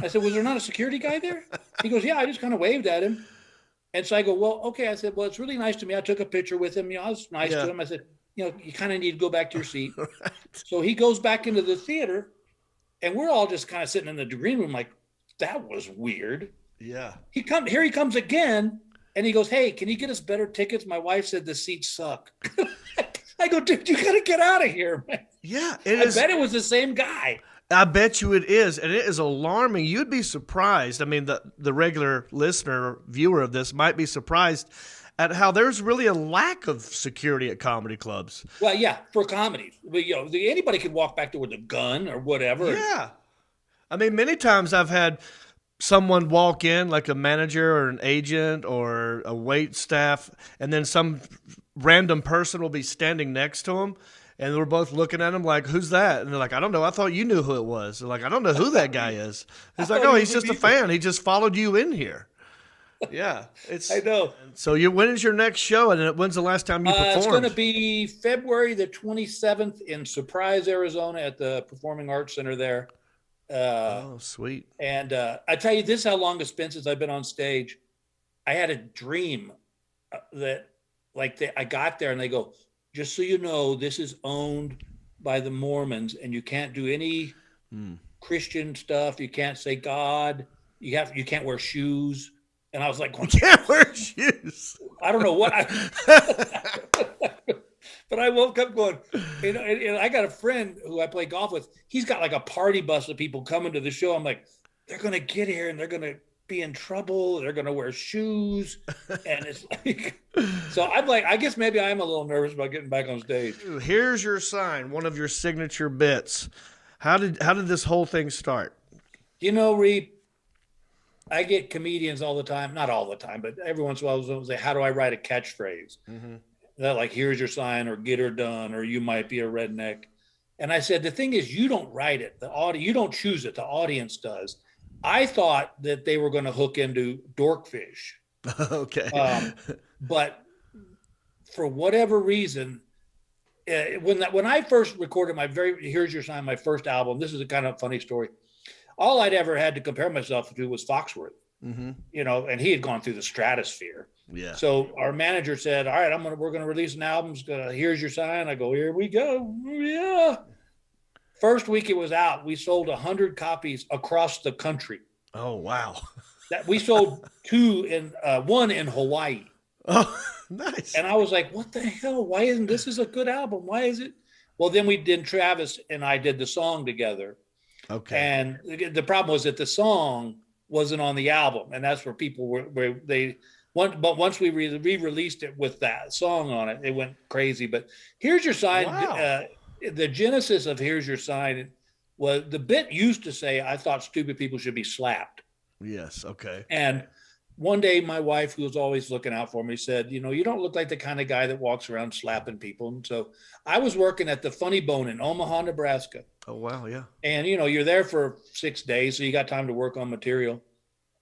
I said, "Was there not a security guy there?" He goes, "Yeah, I just kind of waved at him." And so I go, "Well, okay." I said, "Well, it's really nice to me." I took a picture with him. I was nice to him. I said, "You kind of need to go back to your seat." Right. So he goes back into the theater and we're all just kind of sitting in the green room like, that was weird. Yeah. He comes again and he goes, "Hey, can you get us better tickets? My wife said the seats suck." I go, "Dude, you got to get out of here, man." Yeah. I bet it was the same guy. I bet you it is, and it is alarming. You'd be surprised. I mean, the regular listener, viewer of this might be surprised at how there's really a lack of security at comedy clubs. Well, yeah, for comedy. But, anybody could walk back there with a gun or whatever. Yeah. I mean, many times I've had someone walk in, like a manager or an agent or a wait staff, and then some random person will be standing next to them. And we're both looking at him like, "Who's that?" And they're like, "I don't know. I thought you knew who it was." They're like, "I don't know who that guy is." He's like, "Oh, he's just a fan. He just followed you in here." Yeah, I know. So when is your next show, and when's the last time you performed? It's going to be February the 27th in Surprise, Arizona, at the Performing Arts Center there. Oh, sweet. And I tell you, this is how long it's been since I've been on stage. I had a dream that, I got there and they go, "Just so you know, this is owned by the Mormons, and you can't do any Christian stuff. You can't say God." you can't wear shoes. And I was like, Can't wear shoes. I don't know what but I woke up going, and I got a friend who I play golf with. He's got like a party bus of people coming to the show. I'm like, they're going to get here and they're going to be in trouble. They're going to wear shoes. And it's like, so I'm like, I guess maybe I am a little nervous about getting back on stage. Here's your sign, one of your signature bits. How did this whole thing start? Reep, I get comedians all the time, not all the time, but every once in a while they'll say, how do I write a catchphrase? That like, here's your sign, or get her done, or you might be a redneck. And I said, the thing is, you don't write it. You don't choose it. The audience does. I thought that they were going to hook into Dorkfish. Okay. But for whatever reason, when I first recorded Here's Your Sign, my first album, this is a kind of funny story. All I'd ever had to compare myself to was Foxworth, and he had gone through the stratosphere. Yeah. So our manager said, all right, we're going to release an album. Here's Your Sign. I go, here we go. Yeah. First week it was out, we sold 100 copies across the country. Oh, wow. That we sold one in Hawaii. Oh, nice. And I was like, what the hell? Why isn't this is a good album? Why is it? Well, then Travis and I did the song together. Okay. And the problem was that the song wasn't on the album. And that's where people but once we re-released it with that song on it, it went crazy. But Here's Your Sign. Wow. The genesis of Here's Your Sign was the bit used to say, I thought stupid people should be slapped. Yes. Okay. And one day my wife, who was always looking out for me, said, you don't look like the kind of guy that walks around slapping people. And so I was working at the Funny Bone in Omaha, Nebraska. Oh, wow. Yeah. And, you're there for 6 days, so you got time to work on material.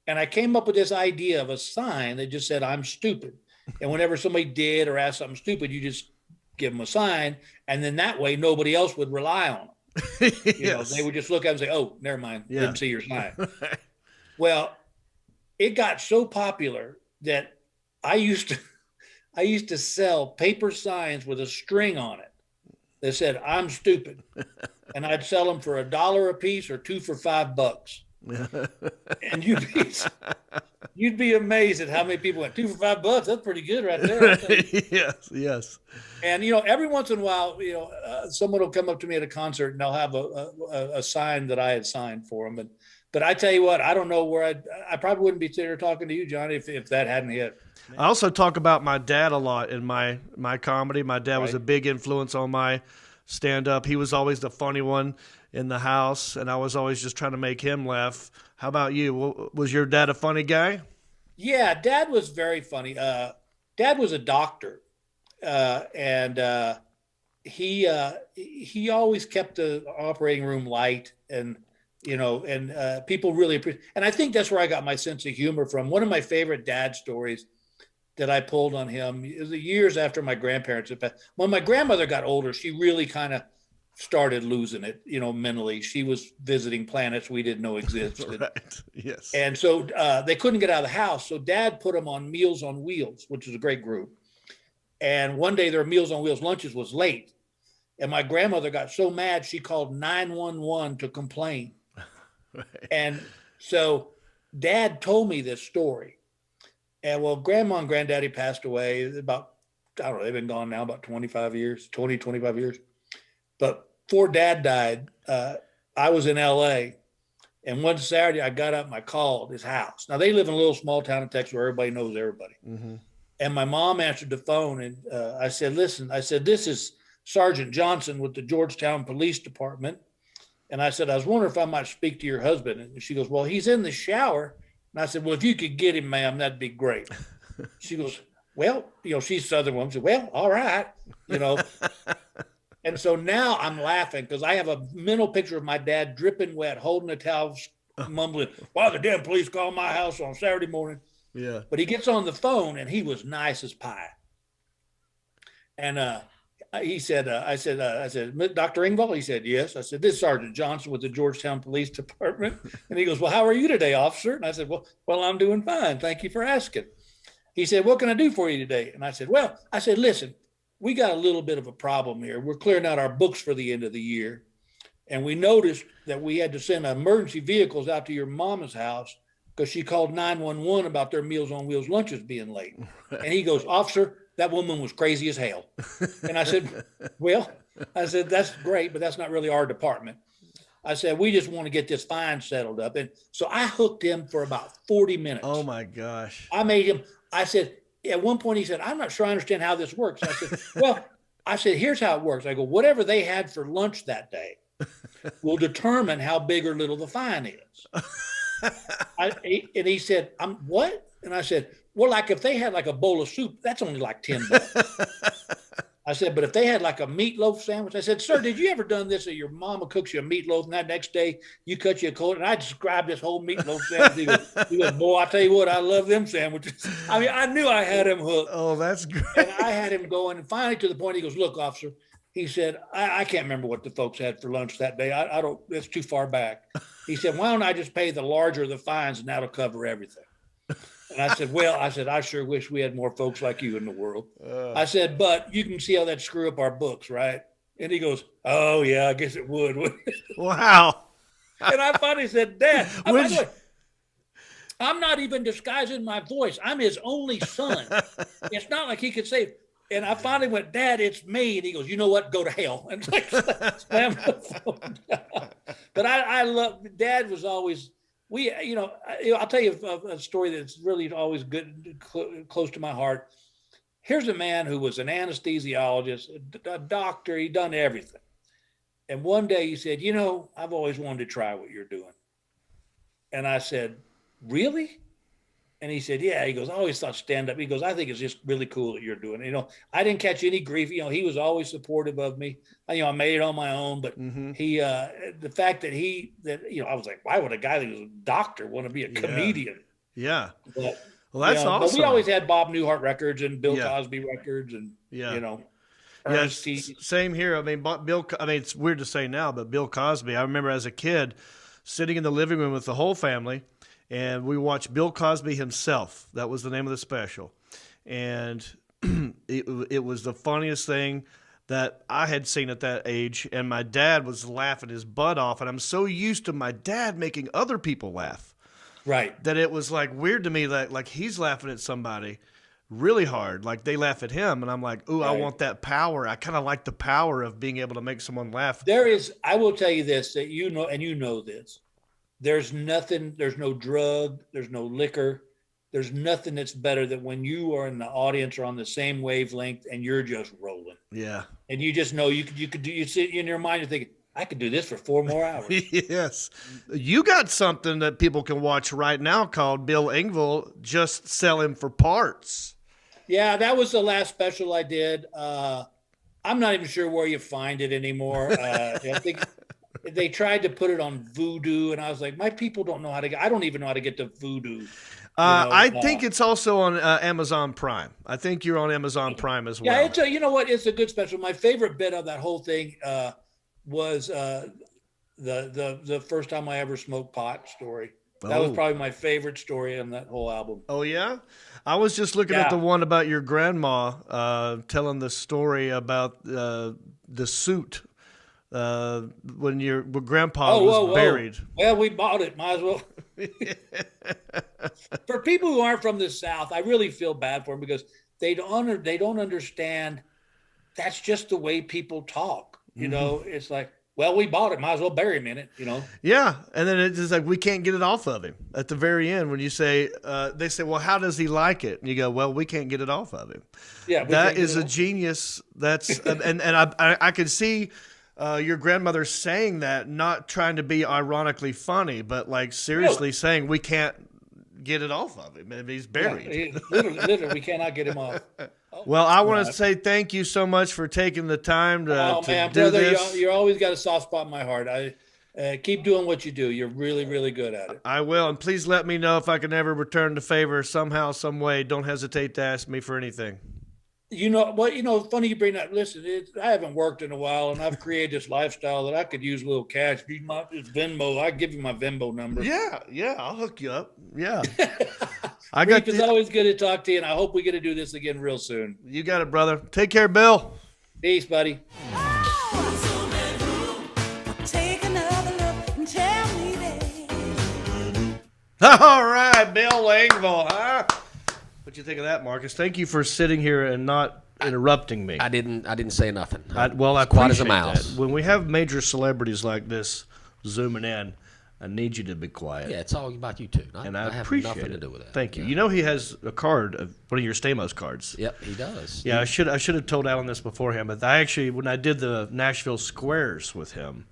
And I came up with this idea of a sign that just said, I'm stupid. And whenever somebody did or asked something stupid, you just give them a sign. And then that way, nobody else would rely on them. Yes. They would just look at it and say, oh, never mind. Yeah. Didn't see your sign. Well, it got so popular that I used to sell paper signs with a string on it that said, I'm stupid. And I'd sell them for $1 a piece or 2 for $5. And you'd be amazed at how many people went 2 for $5. That's pretty good right there. Yes. And every once in a while, someone will come up to me at a concert and they'll have a sign that I had signed for them. But I tell you what, I don't know where I probably wouldn't be sitting here talking to you, Johnny, if that hadn't hit. I also talk about my dad a lot in my comedy. My dad was a big influence on my stand-up. He was always the funny one in the house, and I was always just trying to make him laugh. How about you? Was your dad a funny guy? Yeah, Dad was very funny. Dad was a doctor, and he always kept the operating room light, and people really appreciate. And I think that's where I got my sense of humor from. One of my favorite dad stories that I pulled on him is the years after my grandparents had passed. When my grandmother got older, she really kind of started losing it, mentally. She was visiting planets we didn't know existed. Right. Yes. And so they couldn't get out of the house. So Dad put them on Meals on Wheels, which is a great group. And one day their Meals on Wheels lunches was late. And my grandmother got so mad, she called 911 to complain. Right. And so Dad told me this story. And well, Grandma and Granddaddy passed away about, I don't know, they've been gone now about 25 years. But before Dad died, I was in LA. And one Saturday I got up and I called his house. Now they live in a little small town in Texas where everybody knows everybody. Mm-hmm. And my mom answered the phone and I said, listen, this is Sergeant Johnson with the Georgetown Police Department. And I said, I was wondering if I might speak to your husband. And she goes, well, he's in the shower. And I said, well, if you could get him, ma'am, that'd be great. She goes, well, she's Southern woman. She said, well, all right, And so now I'm laughing because I have a mental picture of my dad dripping wet, holding a towel, mumbling, why the damn police call my house on Saturday morning? Yeah. But he gets on the phone and he was nice as pie. And he said, I said, Dr. Engvall? He said, yes. I said, this is Sergeant Johnson with the Georgetown Police Department. And he goes, well, how are you today, officer? And I said, well, I'm doing fine. Thank you for asking. He said, what can I do for you today? And I said, listen, we got a little bit of a problem here. We're clearing out our books for the end of the year. And we noticed that we had to send emergency vehicles out to your mama's house because she called 911 about their Meals on Wheels lunches being late. And he goes, officer, that woman was crazy as hell. And I said, well, that's great, but that's not really our department. I said, we just want to get this fine settled up. And so I hooked him for about 40 minutes. Oh my gosh. I said, at one point he said, I'm not sure I understand how this works. I said, well, here's how it works. I go, whatever they had for lunch that day will determine how big or little the fine is. And he said, what? And I said, well, like if they had like a bowl of soup, that's only like $10. I said, but if they had like a meatloaf sandwich, I said, sir, did you ever done this? That your mama cooks you a meatloaf and that next day you cut you a cold? And I described this whole meatloaf sandwich. He goes, boy, I tell you what, I love them sandwiches. I mean, I knew I had him hooked. Oh, that's great. And I had him going. And finally to the point, he goes, look, officer, he said, I can't remember what the folks had for lunch that day. I don't, it's too far back. He said, why don't I just pay the larger the fines and that'll cover everything? And I said, well, I sure wish we had more folks like you in the world. I said, but you can see how that screw up our books, right? And he goes, oh, yeah, I guess it would. Wow. And I finally said, Dad, I'm not even disguising my voice. I'm his only son. It's not like he could say, and I finally went, Dad, it's me. And he goes, you know what? Go to hell. And like, slam the phone down. But I love, Dad was always, I'll tell you a story that's really always good, close to my heart. Here's a man who was an anesthesiologist, a doctor. He'd done everything. And one day he said, I've always wanted to try what you're doing. And I said, really? And he said, yeah. He goes, I always thought stand up. He goes, I think it's just really cool that you're doing it. I didn't catch any grief. He was always supportive of me. I made it on my own, but he, the fact that I was like, why would a guy that was a doctor want to be a comedian? Yeah. But, well, that's awesome. But we always had Bob Newhart records and Bill Cosby records and, same here. I mean, it's weird to say now, but Bill Cosby, I remember as a kid sitting in the living room with the whole family, and we watched Bill Cosby himself. That was the name of the special. And it was the funniest thing that I had seen at that age. And my dad was laughing his butt off. And I'm so used to my dad making other people laugh. Right. That it was like weird to me that like he's laughing at somebody really hard. Like they laugh at him. And I'm like, ooh, right. I want that power. I kind of like the power of being able to make someone laugh. I will tell you this, that and you know this. There's nothing, there's no drug, there's no liquor, there's nothing that's better than when you are in the audience or on the same wavelength and you're just rolling. Yeah. And you just know you sit in your mind, you're thinking, I could do this for 4 more hours. Yes. You got something that people can watch right now called Bill Engvall Just Selling for Parts. Yeah, that was the last special I did. I'm not even sure where you find it anymore. I think they tried to put it on Vudu, and I was like, my people don't know how to I don't even know how to get to Vudu. I think it's also on Amazon Prime. I think you're on Amazon Prime as well. Yeah, you know what? It's a good special. My favorite bit of that whole thing was the first time I ever smoked pot story. That was probably my favorite story on that whole album. Oh, yeah? I was just looking at the one about your grandma telling the story about the suit when your grandpa was buried. Well, we bought it. Might as well. For people who aren't from the South, I really feel bad for them because they don't understand. That's just the way people talk. You know, it's like, well, we bought it. Might as well bury him in it, Yeah. And then it's just like, we can't get it off of him at the very end when you say, they say, well, how does he like it? And you go, well, we can't get it off of him. Yeah. That is a genius. That's, and I could see your grandmother saying that, not trying to be ironically funny, but like seriously saying we can't get it off of him if he's buried. Yeah, literally, we cannot get him off. Well, I want to say thank you so much for taking the time to do this. You're always got a soft spot in my heart. I keep doing what you do. You're really, really good at it. I will, and please let me know if I can ever return the favor somehow, some way. Don't hesitate to ask me for anything. Funny you bring that. Listen, I haven't worked in a while, and I've created this lifestyle that I could use a little cash. It's Venmo. I give you my Venmo number. Yeah, I'll hook you up. Yeah. It's always good to talk to you, and I hope we get to do this again real soon. You got it, brother. Take care, Bill. Peace, buddy. All right, Bill Engvall, huh? What'd you think of that, Marcus? Thank you for sitting here and not interrupting me. I didn't say nothing. I It's quiet as a appreciate mouse. that. When we have major celebrities like this zooming in, I need you to be quiet. Yeah, it's all about you two. And I have appreciate nothing it. to do with that. Thank you. Yeah. You know he has a card of one of your Stamos cards. Yep, he does. Yeah, I should have told Alan this beforehand, but when I did the Nashville Squares with him,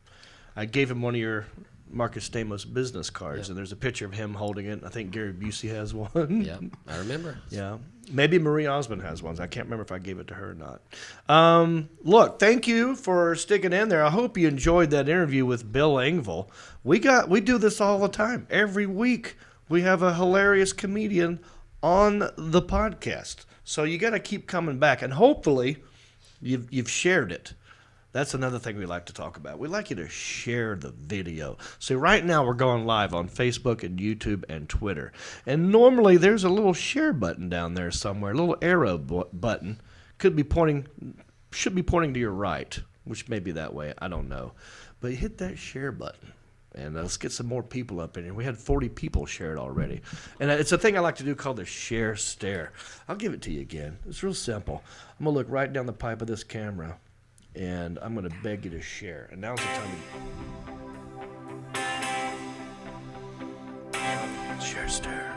I gave him one of your Marcus Stamos business cards, and there's a picture of him holding it. I think Gary Busey has one. Yep, I remember. Yeah. Maybe Marie Osmond has ones. I can't remember if I gave it to her or not. Look, thank you for sticking in there. I hope you enjoyed that interview with Bill Engvall. We do this all the time. Every week we have a hilarious comedian on the podcast. So you got to keep coming back, and hopefully you've shared it. That's another thing we like to talk about. We like you to share the video. So right now we're going live on Facebook and YouTube and Twitter. And normally there's a little share button down there somewhere, a little arrow button. Should be pointing to your right, which may be that way. I don't know. But hit that share button. And let's get some more people up in here. We had 40 people share it already. And it's a thing I like to do called the share stare. I'll give it to you again. It's real simple. I'm going to look right down the pipe of this camera. And I'm going to beg you to share. And now's the time to share star.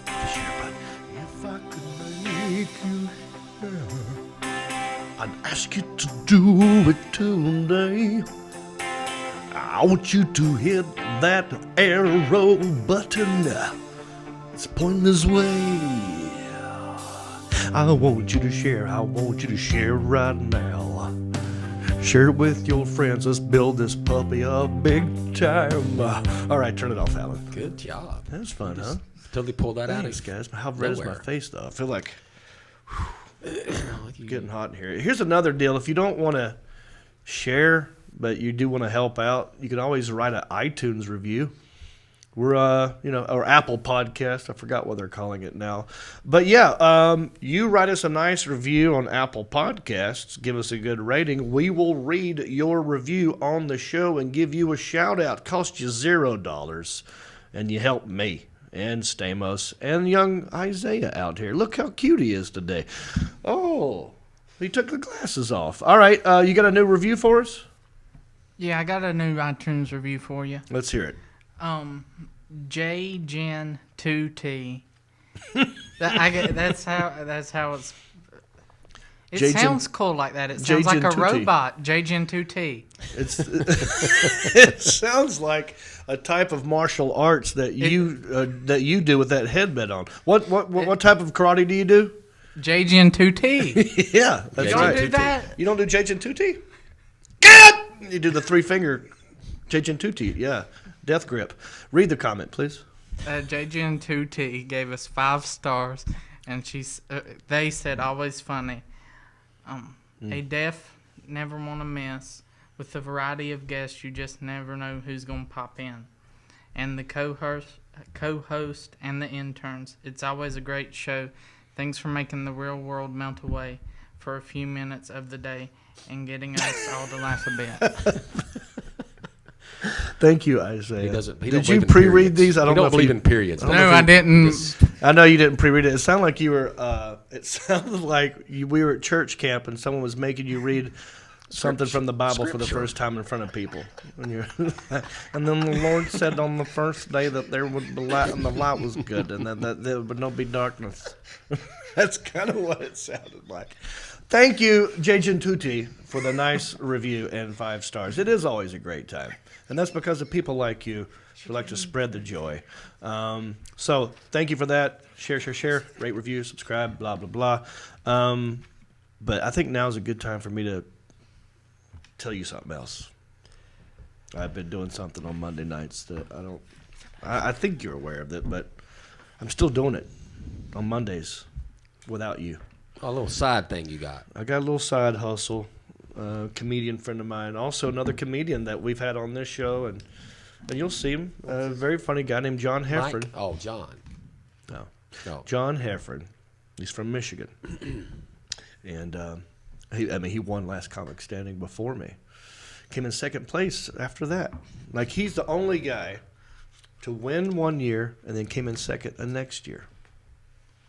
The share button. If I could make you share, I'd ask you to do it today. I want you to hit that arrow button. It's pointing this way. I want you to share. I want you to share right now. Share it with your friends. Let's build this puppy up big time. All right, turn it off, Alan. Good job. That was fun, huh? Totally pulled that Thanks, out. guys. How red is my nowhere. face, though? I feel like it's getting hot in here. Here's another deal. If you don't want to share, but you do want to help out, you can always write an iTunes review. We're, or Apple Podcast. I forgot what they're calling it now. But yeah, you write us a nice review on Apple Podcasts. Give us a good rating. We will read your review on the show and give you a shout out. Cost you $0. And you help me and Stamos and young Isaiah out here. Look how cute he is today. Oh, he took the glasses off. All right, you got a new review for us? Yeah, I got a new iTunes review for you. Let's hear it. JGen2T. That's how it's. It JGen- sounds cool like that. It sounds like a JGen2T. robot. JGen2T. It sounds like a type of martial arts that you do with that headband on. What type of karate do you do? JGen2T. Yeah, that's You don't right. do that? You don't do JGen2T? Get! You do the 3-finger JGen2T. Yeah, death grip. Read the comment, please. JGen2T gave us 5 stars, and they said always funny. A deaf never want to miss. With the variety of guests, you just never know who's gonna pop in. And the co-host and the interns. It's always a great show. Thanks for making the real world melt away for a few minutes of the day and getting us all to laugh a bit. Thank you, Isaiah. He doesn't. He Did don't you believe in pre-read periods. these? I don't He know don't if believe you- in periods. No, I didn't. I know you didn't pre-read it. It sounded like you were. It sounded like we were at church camp and someone was making you read something from the Bible for the Scripture. first time in front of people. And then the Lord said on the first day that there would be light, and the light was good, and that there would not be darkness. That's kind of what it sounded like. Thank you, JGen2T, for the nice review and 5 stars. It is always a great time, and that's because of people like you who like to spread the joy. So thank you for that. Share, rate, review, subscribe, blah, blah, blah. But I think now is a good time for me to tell you something else. I've been doing something on Monday nights that I think you're aware of it, but I'm still doing it on Mondays without you. A little side thing you got. I got a little side hustle. Comedian friend of mine, also another comedian that we've had on this show, and you'll see him. A very funny guy named John Heffern. Mike? Oh, John. No. John Heffern. He's from Michigan, and he won Last Comic Standing before me. Came in second place after that. Like, he's the only guy to win one year and then came in second the next year.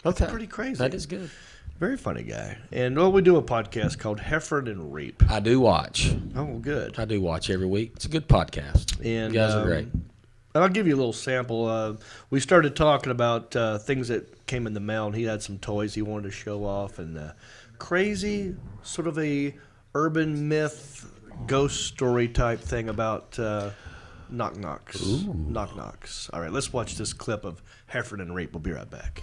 That's Okay. pretty crazy. That is good. Very funny guy. And we do a podcast called Heffern and Reep. I do watch. Oh, good. I do watch every week. It's a good podcast. And You guys are great. And I'll give you a little sample. We started talking about things that came in the mail, and he had some toys he wanted to show off, and crazy sort of a urban myth, ghost story type thing about knock-knocks. Ooh. Knock-knocks. All right, let's watch this clip of Heffern and Reep. We'll be right back.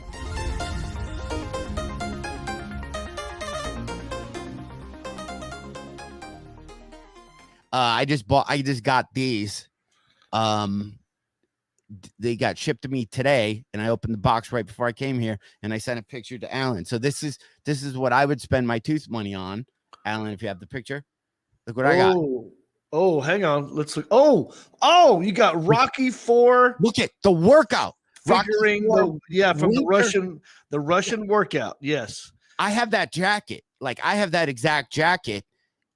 I just got these. They got shipped to me today, and I opened the box right before I came here, and I sent a picture to Alan. So this is what I would spend my tooth money on. Alan, if you have the picture, look what I got. Oh, hang on. Let's look. Oh, you got Rocky IV. Look at the workout. Figuring from the Russian workout. Yes. I have that jacket. Like, I have that exact jacket,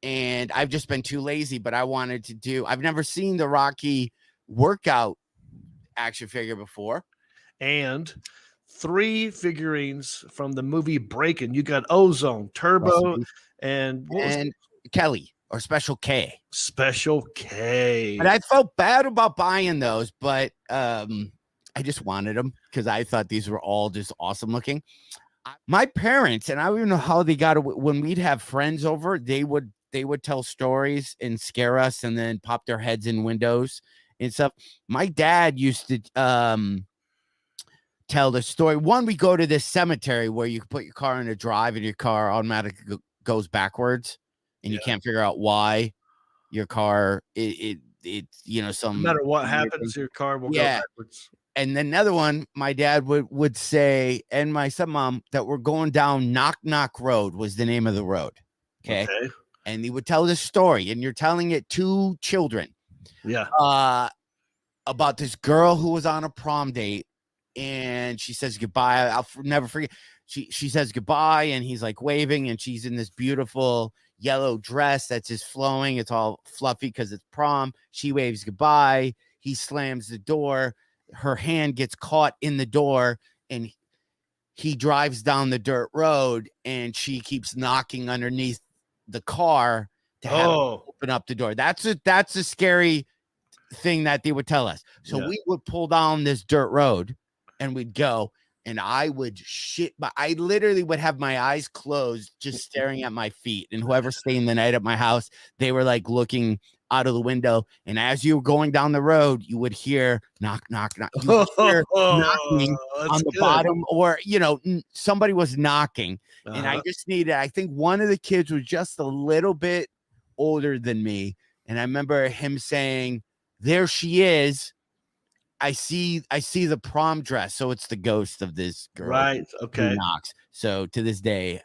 and I've just been too lazy, but I wanted to do. I've never seen the Rocky workout action figure before. And 3 figurines from the movie Breakin'. You got Ozone, Turbo, and Kelly, or Special K. Special K. And I felt bad about buying those, but I just wanted them because I thought these were all just awesome looking. My parents, and I don't even know how they got it, when we'd have friends over, they would tell stories and scare us and then pop their heads in windows and stuff. My dad used to tell the story. One, we go to this cemetery where you put your car in a drive and your car automatically goes backwards, and you can't figure out why your car it some, no matter what happens, your car will go backwards. And then another one, my dad would say, and my stepmom, that we're going down Knock Knock Road was the name of the road. Okay. And he would tell this story, and you're telling it to children. Yeah. About this girl who was on a prom date, and she says goodbye. I'll never forget. She says goodbye, and he's like waving, and she's in this beautiful yellow dress that's just flowing. It's all fluffy because it's prom. She waves goodbye. He slams the door. Her hand gets caught in the door, and he drives down the dirt road, and she keeps knocking underneath the car to have him open up the door. That's a scary thing that they would tell us. So we would pull down this dirt road, and we'd go, and I would shit, but I literally would have my eyes closed, just staring at my feet. And whoever staying the night at my house, they were like looking out of the window. And as you were going down the road, you would hear knock, knock, knock. You would hear knocking on the bottom, or, somebody was knocking. And I just needed, I think one of the kids was just a little bit older than me. And I remember him saying, "There she is. I see the prom dress." So it's the ghost of this girl. Right. Okay. Who knocks. So to this day,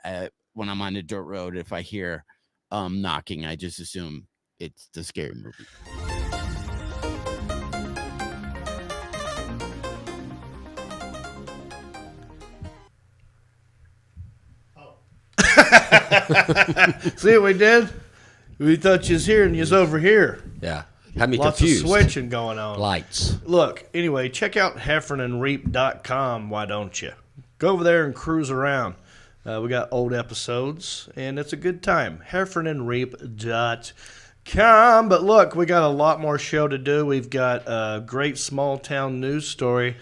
when I'm on the dirt road, if I hear knocking, I just assume it's the scary movie. See what we did? We thought you was here and you was over here. Yeah. Had me Lots confused. of switching going on. Lights. Look, anyway, check out heffernandreep.com. Why don't you? Go over there and cruise around. We got old episodes, and it's a good time. heffernandreep.com. But look, we got a lot more show to do. We've got a great small town news story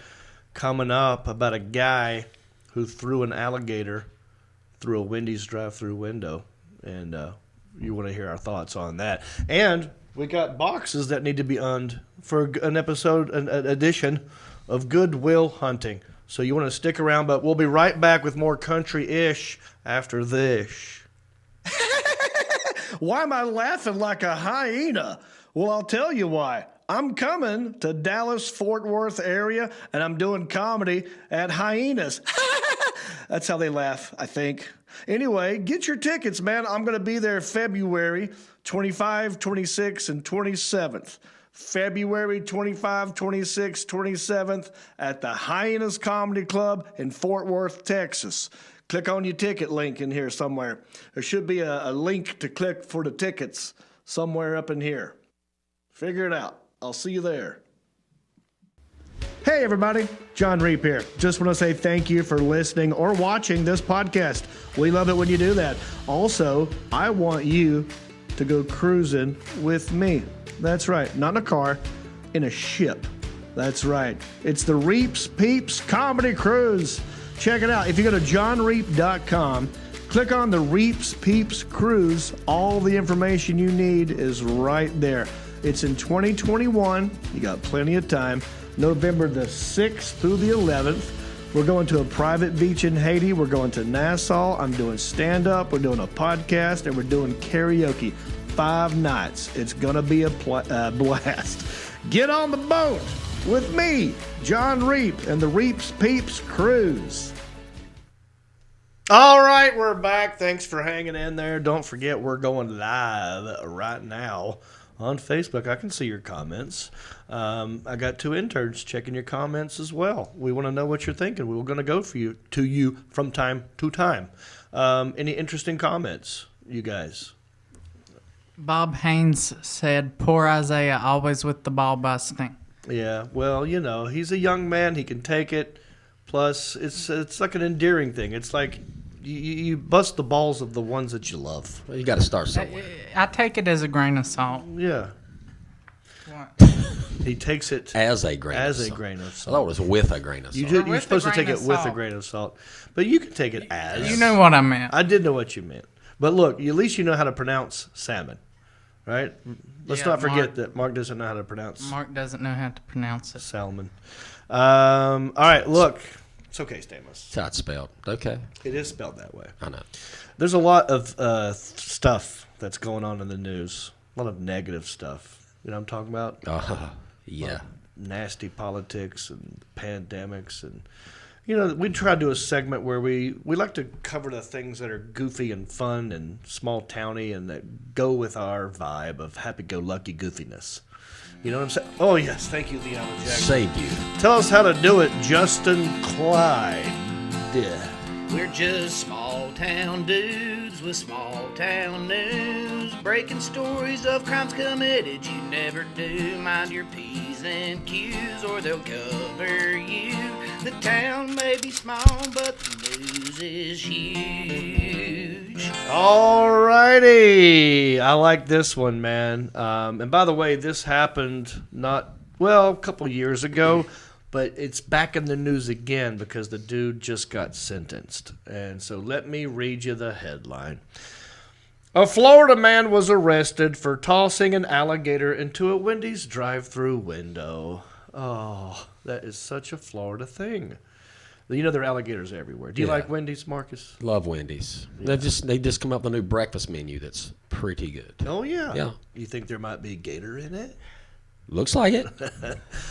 coming up about a guy who threw an alligator through a Wendy's drive-through window. And you want to hear our thoughts on that. And we got boxes that need to be unned for an episode, an edition of Goodwill Hunting. So you want to stick around, but we'll be right back with more country-ish after this. Why am I laughing like a hyena? Well, I'll tell you why. I'm coming to Dallas-Fort Worth area, and I'm doing comedy at Hyenas. That's how they laugh, I think. Anyway, get your tickets, man. I'm going to be there February 25, 26, and 27th. February 25, 26, 27th at the Hyenas Comedy Club in Fort Worth, Texas. Click on your ticket link in here somewhere. There should be a link to click for the tickets somewhere up in here. Figure it out. I'll see you there. Hey, everybody. Jon Reep here. Just want to say thank you for listening or watching this podcast. We love it when you do that. Also, I want you to go cruising with me. That's right. Not in a car, in a ship. That's right. It's the Reeps Peeps Comedy Cruise. Check it out. If you go to jonreep.com, click on the Reeps Peeps Cruise. All the information you need is right there. It's in 2021. You got plenty of time. November the 6th through the 11th. We're going to a private beach in Haiti. We're going to Nassau. I'm doing stand-up. We're doing a podcast, and we're doing karaoke. 5 nights. It's going to be a blast. Get on the boat with me, Jon Reep, and the Reeps Peeps Cruise. All right, we're back. Thanks for hanging in there. Don't forget, we're going live right now on Facebook. I can see your comments. I got 2 interns checking your comments as well. We want to know what you're thinking. We're going to go to you from time to time. Any interesting comments, you guys? Bob Haynes said, "Poor Isaiah, always with the ball busting." Yeah, well, you know, he's a young man. He can take it. Plus, it's like an endearing thing. It's like you bust the balls of the ones that you love. Well, you got to start somewhere. I take it as a grain of salt. Yeah. What? He takes it As a grain of salt. of I salt. thought it was with a grain of salt. You're supposed to take it with a grain of salt. But you can take it as. You know what I meant. I did know what you meant. But look, at least you know how to pronounce salmon, right? Let's Yeah, not forget Mark- that Mark doesn't know how to pronounce Mark doesn't know how to pronounce it. salmon. All right, look. It's okay, Stamos. That's how it's spelled. Okay. It is spelled that way. I know. There's a lot of stuff that's going on in the news. A lot of negative stuff. You know what I'm talking about? Yeah. Nasty politics and pandemics. And, you know, we try to do a segment where we like to cover the things that are goofy and fun and small towny and that go with our vibe of happy-go-lucky goofiness. You know what I'm saying? Oh, yes. Thank you, Leon Jackson. Saved you. Tell us how to do it, Justin Clyde. Yeah. We're just small town dudes with small town news, breaking stories of crimes committed you never do. Mind your P's and Q's or they'll cover you. The town may be small, but the news is huge. Alrighty. I like this one, man. And by the way, this happened a couple years ago, but it's back in the news again because the dude just got sentenced. And so let me read you the headline. A Florida man was arrested for tossing an alligator into a Wendy's drive-thru window. Oh, that is such a Florida thing. You know, there are alligators everywhere. Do you like Wendy's, Marcus? Love Wendy's. Yeah. They just come up with a new breakfast menu that's pretty good. Oh, yeah. Yeah. You think there might be gator in it? Looks like it.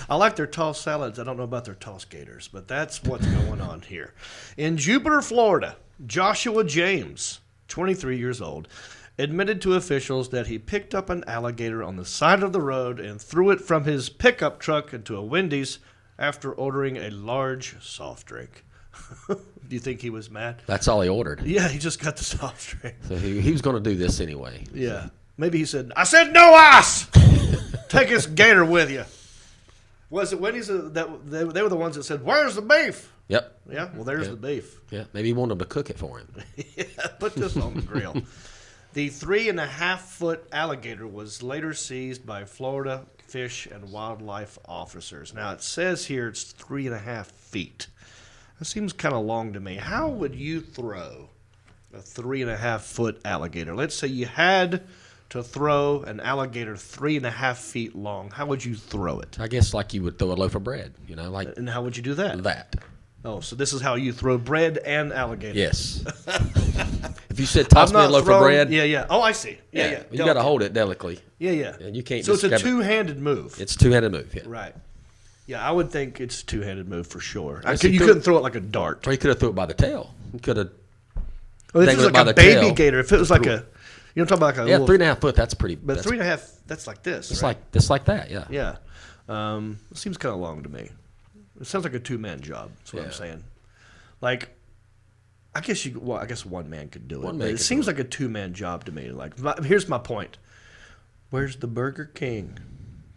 I like their tossed salads. I don't know about their tossed gators, but that's what's going on here. In Jupiter, Florida, Joshua James, 23 years old, admitted to officials that he picked up an alligator on the side of the road and threw it from his pickup truck into a Wendy's after ordering a large soft drink. Do you think he was mad? That's all he ordered. Yeah, he just got the soft drink. So he was going to do this anyway. Yeah. Maybe he said, I said no ice! Take this gator with you. Was it Wendy's that they were the ones that said, where's the beef? Yep. Yeah, well, there's the beef. Yeah, maybe he wanted to cook it for him. Yeah, put this on the grill. The 3.5-foot alligator was later seized by Florida Fish and Wildlife officers. Now, it says here it's 3.5 feet. That seems kind of long to me. How would you throw a 3.5-foot alligator? Let's say you had to throw an alligator 3.5 feet long. How would you throw it? I guess like you would throw a loaf of bread, like And how would you do that? that. Oh, so this is how you throw bread and alligator. Yes. If you said toss me a loaf of bread, Yeah. Oh, I see. Yeah. you got to hold it delicately. Yeah. And you can't. So just it's a grab it. two-handed move. It's a two-handed move. Yeah. Right. Yeah, I would think it's a two-handed move for sure. Yes, You couldn't throw it like a dart. Or you could have threw it by the tail. You could have. Well, if it was dangled by like a the baby tail. gator, if it was like a, you know, talking about like a Yeah, little, 3.5 foot. That's pretty. but that's, 3.5, that's like this. It's right? like that. Yeah. Yeah. It seems kind of long to me. It sounds like a two-man job. That's what I'm Yeah. saying. Like, I guess one man could do it. One But man it could seems do like a two-man job to me. Like, here's my point. Where's the Burger King?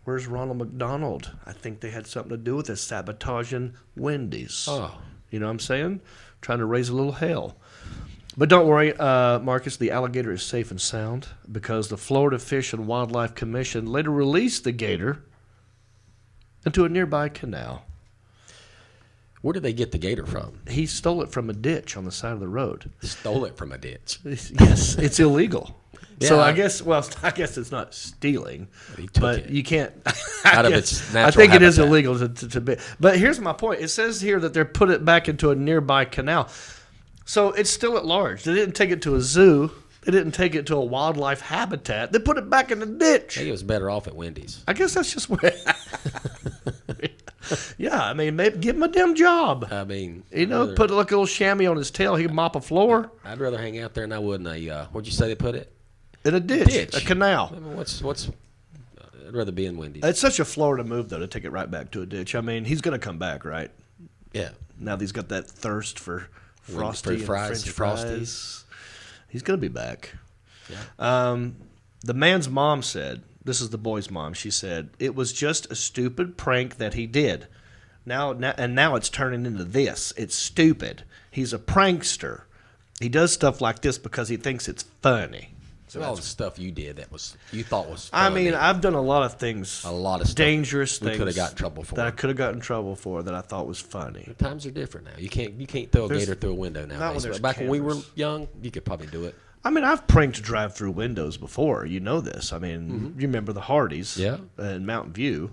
Where's Ronald McDonald? I think they had something to do with this, sabotaging Wendy's. Oh. You know what I'm saying? Trying to raise a little hell. But don't worry, Marcus, the alligator is safe and sound because the Florida Fish and Wildlife Commission later released the gator into a nearby canal. Where did they get the gator from? He stole it from a ditch on the side of the road. Stole it from a ditch. Yes, it's illegal. Yeah, So I guess it's not stealing, He took but it. you can't. Out of guess- its I natural think it is habitat. illegal to be. But here's my point. It says here that they put it back into a nearby canal, so it's still at large. They didn't take it to a zoo. They didn't take it to a wildlife habitat. They put it back in the ditch. I think it was better off at Wendy's. I guess that's just where. Yeah, I mean, maybe give him a damn job. I mean, You know, put like a little chamois on his tail. He can mop a floor I'd rather hang out there than I would in a, what'd you say they put it? in a ditch, Ditch. a canal. I mean, I'd rather be in Wendy's. It's such a Florida move, though, to take it right back to a ditch. I mean, he's going to come back, right? Yeah. Now that he's got that thirst for frosty For and fries French and fries. Frosties. He's going to be back. Yeah. The man's mom said, this is the boy's mom, she said, it was just a stupid prank that he did. Now it's turning into this. It's stupid. He's a prankster. He does stuff like this because he thinks it's funny. So all the stuff you did you thought was I funny. mean, I've done a lot of things. A lot of stuff dangerous we things coulda got in trouble for. that I could have gotten in trouble for that I thought was funny. Times are different now. You can't throw a There's- gator through a window when nowadays. there's But back when we were cameras. young, you could probably do it. I mean, I've pranked drive-through windows before. You know this. I mean, you remember the Hardys Yeah. in Mountain View.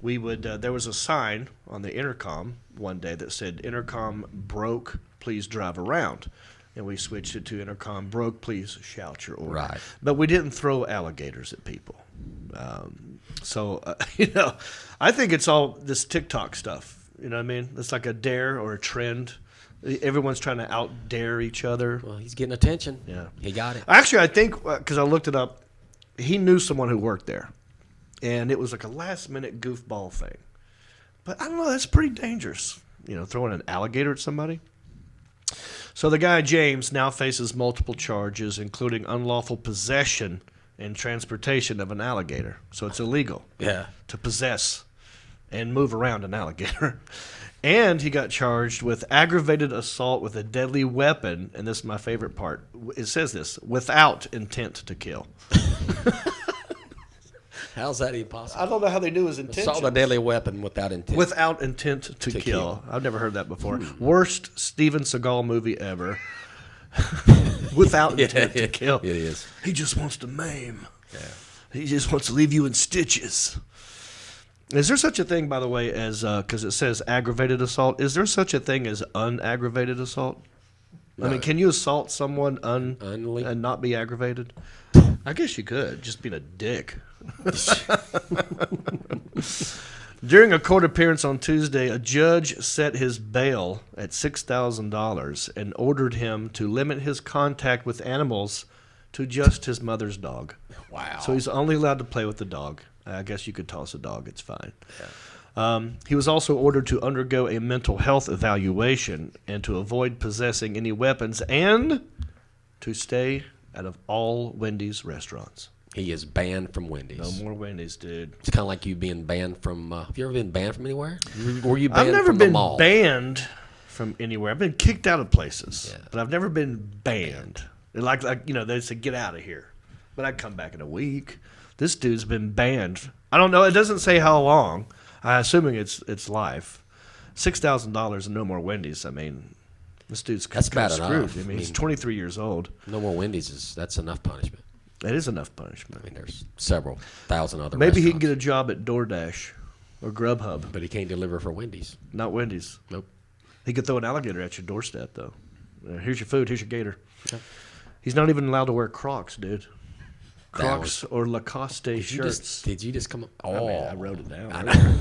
We would. There was a sign on the intercom one day that said, "Intercom broke, please drive around." And we switched it to "Intercom broke, please shout your order." Right. But we didn't throw alligators at people. You know, I think it's all this TikTok stuff. You know what I mean? It's like a dare or a trend. Everyone's trying to out-dare each other. Well, he's getting attention. Yeah. He got it. Actually, I think, because I looked it up, he knew someone who worked there. And it was like a last-minute goofball thing. But I don't know, that's pretty dangerous, you know, throwing an alligator at somebody. So the guy, James, now faces multiple charges, including unlawful possession and transportation of an alligator. So it's illegal Yeah. to possess and move around an alligator. And he got charged with aggravated assault with a deadly weapon, and this is my favorite part. It says this, without intent to kill. How's that even possible? I don't know how they knew his intention. Assault a deadly weapon without intent. Without intent to kill. I've never heard that before. Worst Steven Seagal movie ever. Without intent to kill. It is. He just wants to maim. Yeah. He just wants to leave you in stitches. Is there such a thing, by the way, as because it says aggravated assault? Is there such a thing as unaggravated assault? I mean, can you assault someone Unly? and not be aggravated? I guess you could, just being a dick. During a court appearance on Tuesday, a judge set his bail at $6,000 and ordered him to limit his contact with animals to just his mother's dog. Wow. So he's only allowed to play with the dog. I guess you could toss a dog. It's fine. He was also ordered to undergo a mental health evaluation and to avoid possessing any weapons and to stay out of all Wendy's restaurants. He is banned from Wendy's. No more Wendy's, dude. It's kind of like you being banned from. Have you ever been banned from anywhere? Were you banned I've never from the been mall? banned from anywhere. I've been kicked out of places, Yeah. but I've never been banned. Like you know, they say get out of here, but I'd come back in a week. This dude's been banned. I don't know. It doesn't say how long. I'm assuming it's life. $6,000 and no more Wendy's. I mean, this dude's That's bad screwed. enough. I mean, I he's mean- 23 years old. No more Wendy's that's enough punishment. That is enough punishment. I mean, there's several thousand other. Maybe he can restaurants, get a job at DoorDash or Grubhub. but he can't deliver for Wendy's. Not Wendy's. Nope. He could throw an alligator at your doorstep, though. Here's your food. Here's your gator. He's not even allowed to wear Crocs, dude. Crocs or Lacoste shirts. Did you just come up? I Oh, mean, I wrote it down. I know.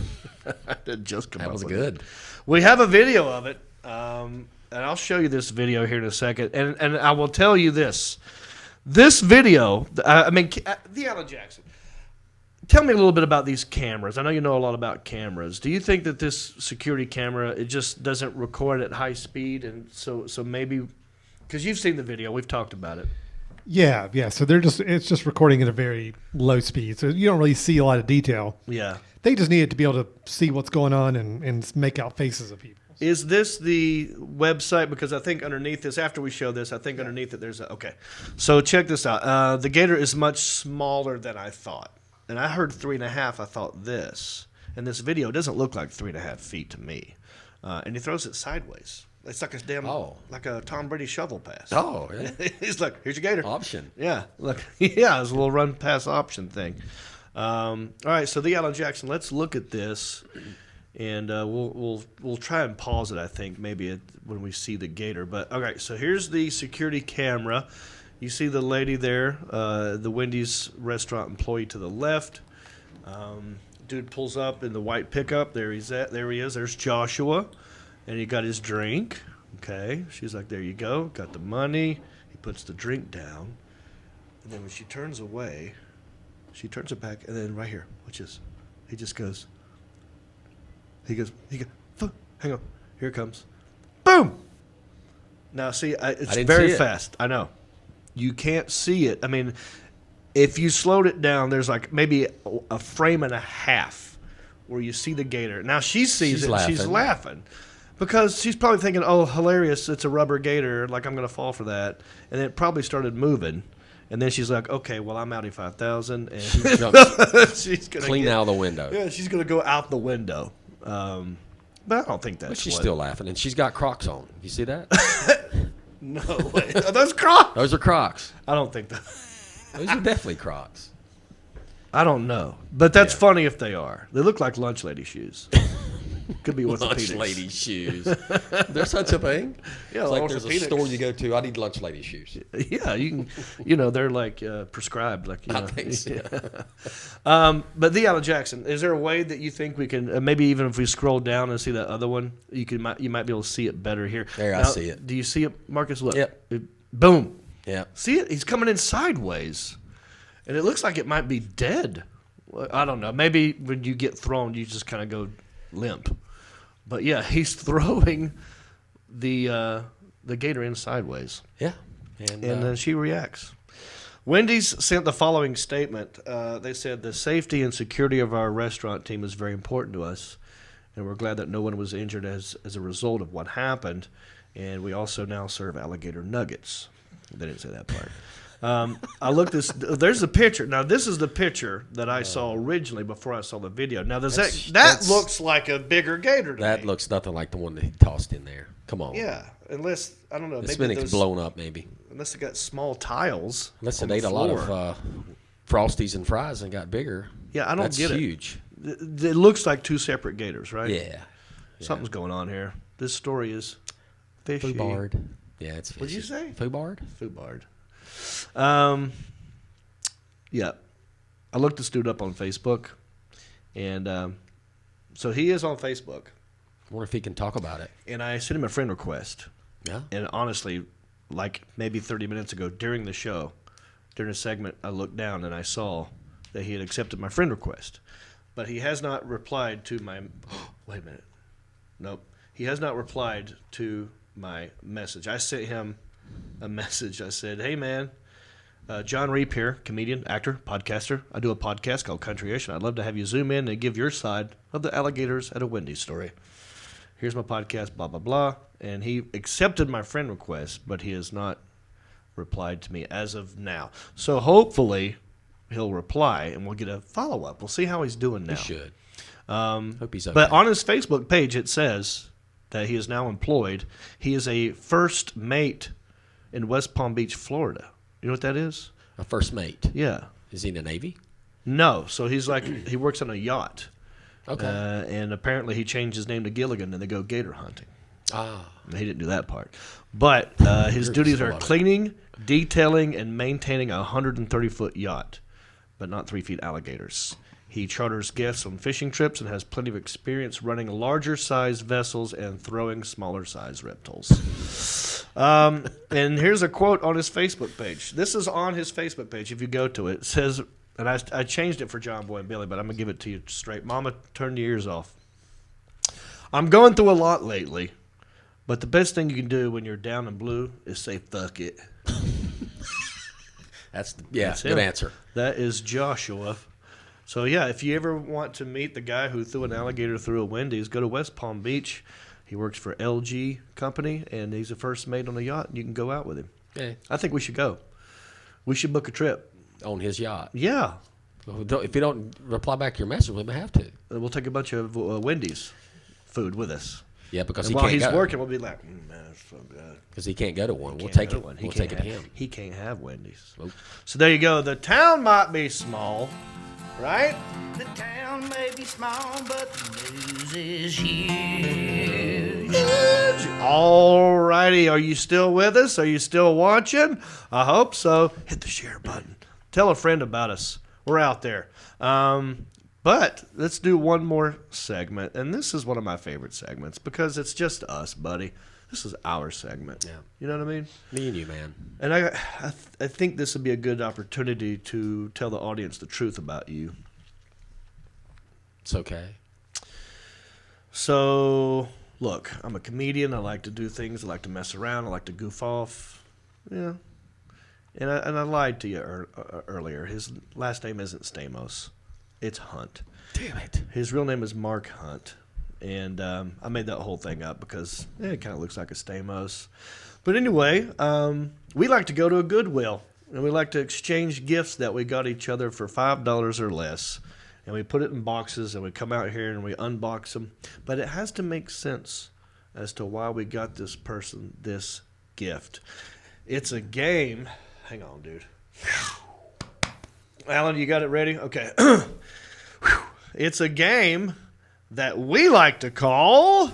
I didn't just come That up was with good. it. We have a video of it, and I'll show you this video here in a second. And I will tell you this. This video, the Alan Jackson, tell me a little bit about these cameras. I know you know a lot about cameras. Do you think that this security camera, it just doesn't record at high speed? And so maybe, because you've seen the video, we've talked about it. Yeah. So it's just recording at a very low speed. So you don't really see a lot of detail. Yeah. They just need it to be able to see what's going on and make out faces of people. Is this the website? Because I think underneath this, after we show this, I think underneath it there's a, okay. So check this out. The gator is much smaller than I thought. And I heard 3.5. I thought this. And this video doesn't look like 3.5 feet to me. And he throws it sideways. It's like like a Tom Brady shovel pass. Oh, yeah. He's like, here's your gator. Option. Yeah. Look, yeah, it's a little run pass option thing. All right, so the Alan Jackson. Let's look at this, and we'll try and pause it. I think maybe when we see the gator. But okay, so here's the security camera. You see the lady there, the Wendy's restaurant employee to the left. Dude pulls up in the white pickup. There he is. There's Joshua, and he got his drink. Okay, she's like, there you go. Got the money. He puts the drink down, and then when she turns away. She turns it back, and then right here, watch this. He just goes. He goes. Hang on. Here it comes. Boom. Now, see, it's very fast. I know. You can't see it. I mean, if you slowed it down, there's like maybe a frame and a half where you see the gator. Now she sees it. And she's laughing because she's probably thinking, "Oh, hilarious! It's a rubber gator. Like I'm gonna fall for that." And it probably started moving. And then she's like, okay, well, I'm outie 5,000. And she's going to clean out the window. Yeah, she's going to go out the window. But I don't think that's But she's still laughing. And she's got Crocs on. You see that? No way. Are those Crocs? Those are Crocs. I don't think that. Those are definitely Crocs. I don't know. But that's funny if they are. They look like lunch lady shoes. Could be orthopedics. Lunch lady shoes. There's such a thing? Yeah, it's like there's a store you go to, I need lunch lady shoes. Yeah, you can, they're like prescribed. Like I think so. But the Alan Jackson, is there a way that you think we can, maybe even if we scroll down and see that other one, you might be able to see it better here. There, I see it. Do you see it, Marcus? Look. Yep. Boom. Yeah. See it? He's coming in sideways. And it looks like it might be dead. I don't know. Maybe when you get thrown, you just kind of go limp. But yeah, he's throwing the gator in sideways. Yeah. And then she reacts. Wendy's sent the following statement. They said, the safety and security of our restaurant team is very important to us, and we're glad that no one was injured as a result of what happened. And we also now serve alligator nuggets. They didn't say that part. I looked there's a picture. Now, this is the picture that I saw originally before I saw the video. Now, that looks like a bigger gator to me. That looks nothing like the one that he tossed in there. Come on. Yeah, unless, I don't know. The spinach's blown up, maybe. Unless it got small tiles. Unless it ate a lot of Frosties and fries and got bigger. Yeah, I don't get it. That's huge. It looks like two separate gators, right? Yeah. Something's going on here. This story is fishy. Foobard. Yeah, it's fishy. What'd you say? Foobard? Foobard. Yeah. I looked this dude up on Facebook, and so he is on Facebook. I wonder if he can talk about it. And I sent him a friend request. Yeah. And honestly, like maybe 30 minutes ago during the show, during a segment, I looked down and I saw that he had accepted my friend request. But he has not replied to my... Wait a minute. Nope. He has not replied to my message. I sent him a message. I said, hey, man, Jon Reep here, comedian, actor, podcaster. I do a podcast called Countryish. I'd love to have you zoom in and give your side of the alligators at a Wendy's story. Here's my podcast, blah, blah, blah. And he accepted my friend request, but he has not replied to me as of now. So hopefully he'll reply, and we'll get a follow-up. We'll see how he's doing now. He should. Hope he's okay. But on his Facebook page, it says that he is now employed. He is a first mate in West Palm Beach, Florida. You know what that is? A first mate? Yeah. Is he in the Navy? No. So he's like, he works on a yacht. Okay. And apparently he changed his name to Gilligan, and they go gator hunting. Ah. He didn't do that part. But his duties are cleaning, detailing, and maintaining a 130-foot yacht, but not 3 feet alligators. He charters guests on fishing trips and has plenty of experience running larger-sized vessels and throwing smaller-sized reptiles. And here's a quote on his Facebook page. This is on his Facebook page. If you go to it, it says, and I changed it for John Boy and Billy, but I'm going to give it to you straight. Mama, turn your ears off. I'm going through a lot lately, but the best thing you can do when you're down and blue is say, fuck it. That's That's good him. answer. That is Joshua. So yeah, if you ever want to meet the guy who threw an alligator through a Wendy's, go to West Palm Beach. He works for LG Company, and he's a first mate on a yacht, and you can go out with him. Yeah. I think we should go. We should book a trip. On his yacht. Yeah. If you don't reply back to your message, we may have to. We'll take a bunch of Wendy's food with us. Yeah, because And he while can't he's go. working, we'll be like, man, it's so good. Because he can't go to one. We'll Can't take go it. to one. We'll can't take it to have- him. He can't have Wendy's. Nope. So there you go. The town might be small, right? The town may be small, but the news is huge. All righty. Are you still with us? Are you still watching? I hope so. Hit the share button. Tell a friend about us. We're out there. But let's do one more segment. And this is one of my favorite segments because it's just us, buddy. This is our segment. Yeah. You know what I mean? Me and you, man. And I think this would be a good opportunity to tell the audience the truth about you. It's okay. So, look, I'm a comedian. I like to do things. I like to mess around. I like to goof off. Yeah. And I lied to you earlier. His last name isn't Stamos. It's Hunt. Damn it. His real name is Mark Hunt. And I made that whole thing up because it kind of looks like a Stamos. But anyway, we like to go to a Goodwill. And we like to exchange gifts that we got each other for $5 or less. And we put it in boxes and we come out here and we unbox them. But it has to make sense as to why we got this person this gift. It's a game. Hang on, dude. Alan, you got it ready? Okay. It's a game that we like to call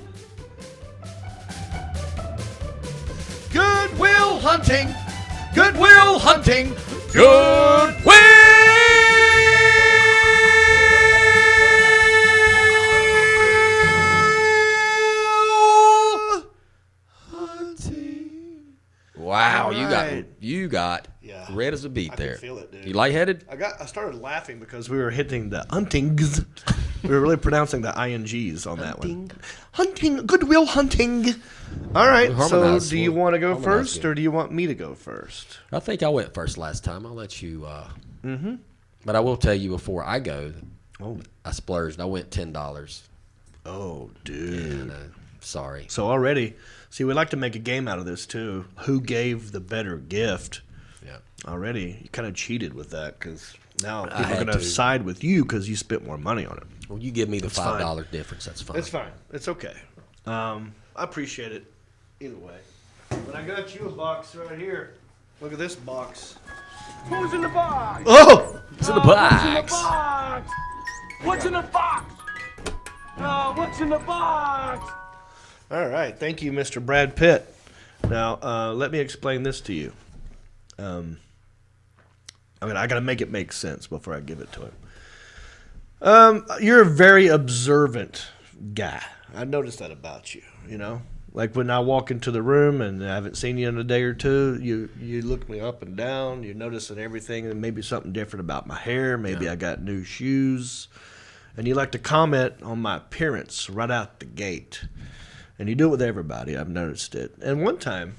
Goodwill Hunting. Goodwill Hunting. Goodwill Hunting. Wow, All right. you got Yeah. red as a beet I there. can feel it, dude. You lightheaded? I started laughing because we were hitting the huntings. We were really pronouncing the INGs on that one. Hunting, Goodwill Hunting. All right, We'll so harmonize. do you want to go Harmonize first again. or do you want me to go first? I think I went first last time. I'll let you. But I will tell you before I go, I splurged. I went $10. Oh, dude. And, sorry. So already, see, we like to make a game out of this too. Who gave the better gift? Yeah. Already, you kind of cheated with that because now I people are had going to to. side with you because you spent more money on it. Well, you give me the That's fine. $5 difference. That's fine. It's fine. It's okay. I appreciate it either way. But I got you a box right here. Look at this box. Who's in the box? Oh! It's in the What's in the box. box? What's in the box? What's in the box? All right. Thank you, Mr. Brad Pitt. Now, let me explain this to you. I got to make it make sense before I give it to him. You're a very observant guy. I noticed that about you, you know? Like when I walk into the room and I haven't seen you in a day or two, you look me up and down. You're noticing everything and maybe something different about my hair. Maybe I got new shoes. And you like to comment on my appearance right out the gate. And you do it with everybody. I've noticed it. And one time,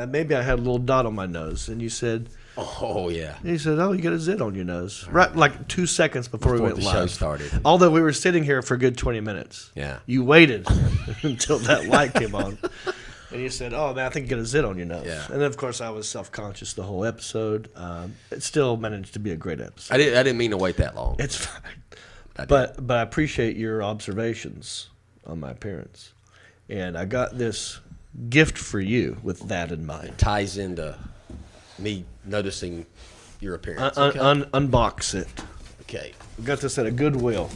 maybe I had a little dot on my nose. And you said... Oh, yeah. He said, "Oh, you got a zit on your nose." Right, like 2 seconds before we went the live. show started. Although we were sitting here for a good 20 minutes. Yeah. You waited until that light came on. And you said, "Oh, man, I think you got a zit on your nose." Yeah. And then, of course, I was self-conscious the whole episode. It still managed to be a great episode. I didn't mean to wait that long. It's fine. But I appreciate your observations on my appearance. And I got this gift for you with that in mind. Ties into me noticing your appearance. Unbox it. Okay. We got this at a Goodwill.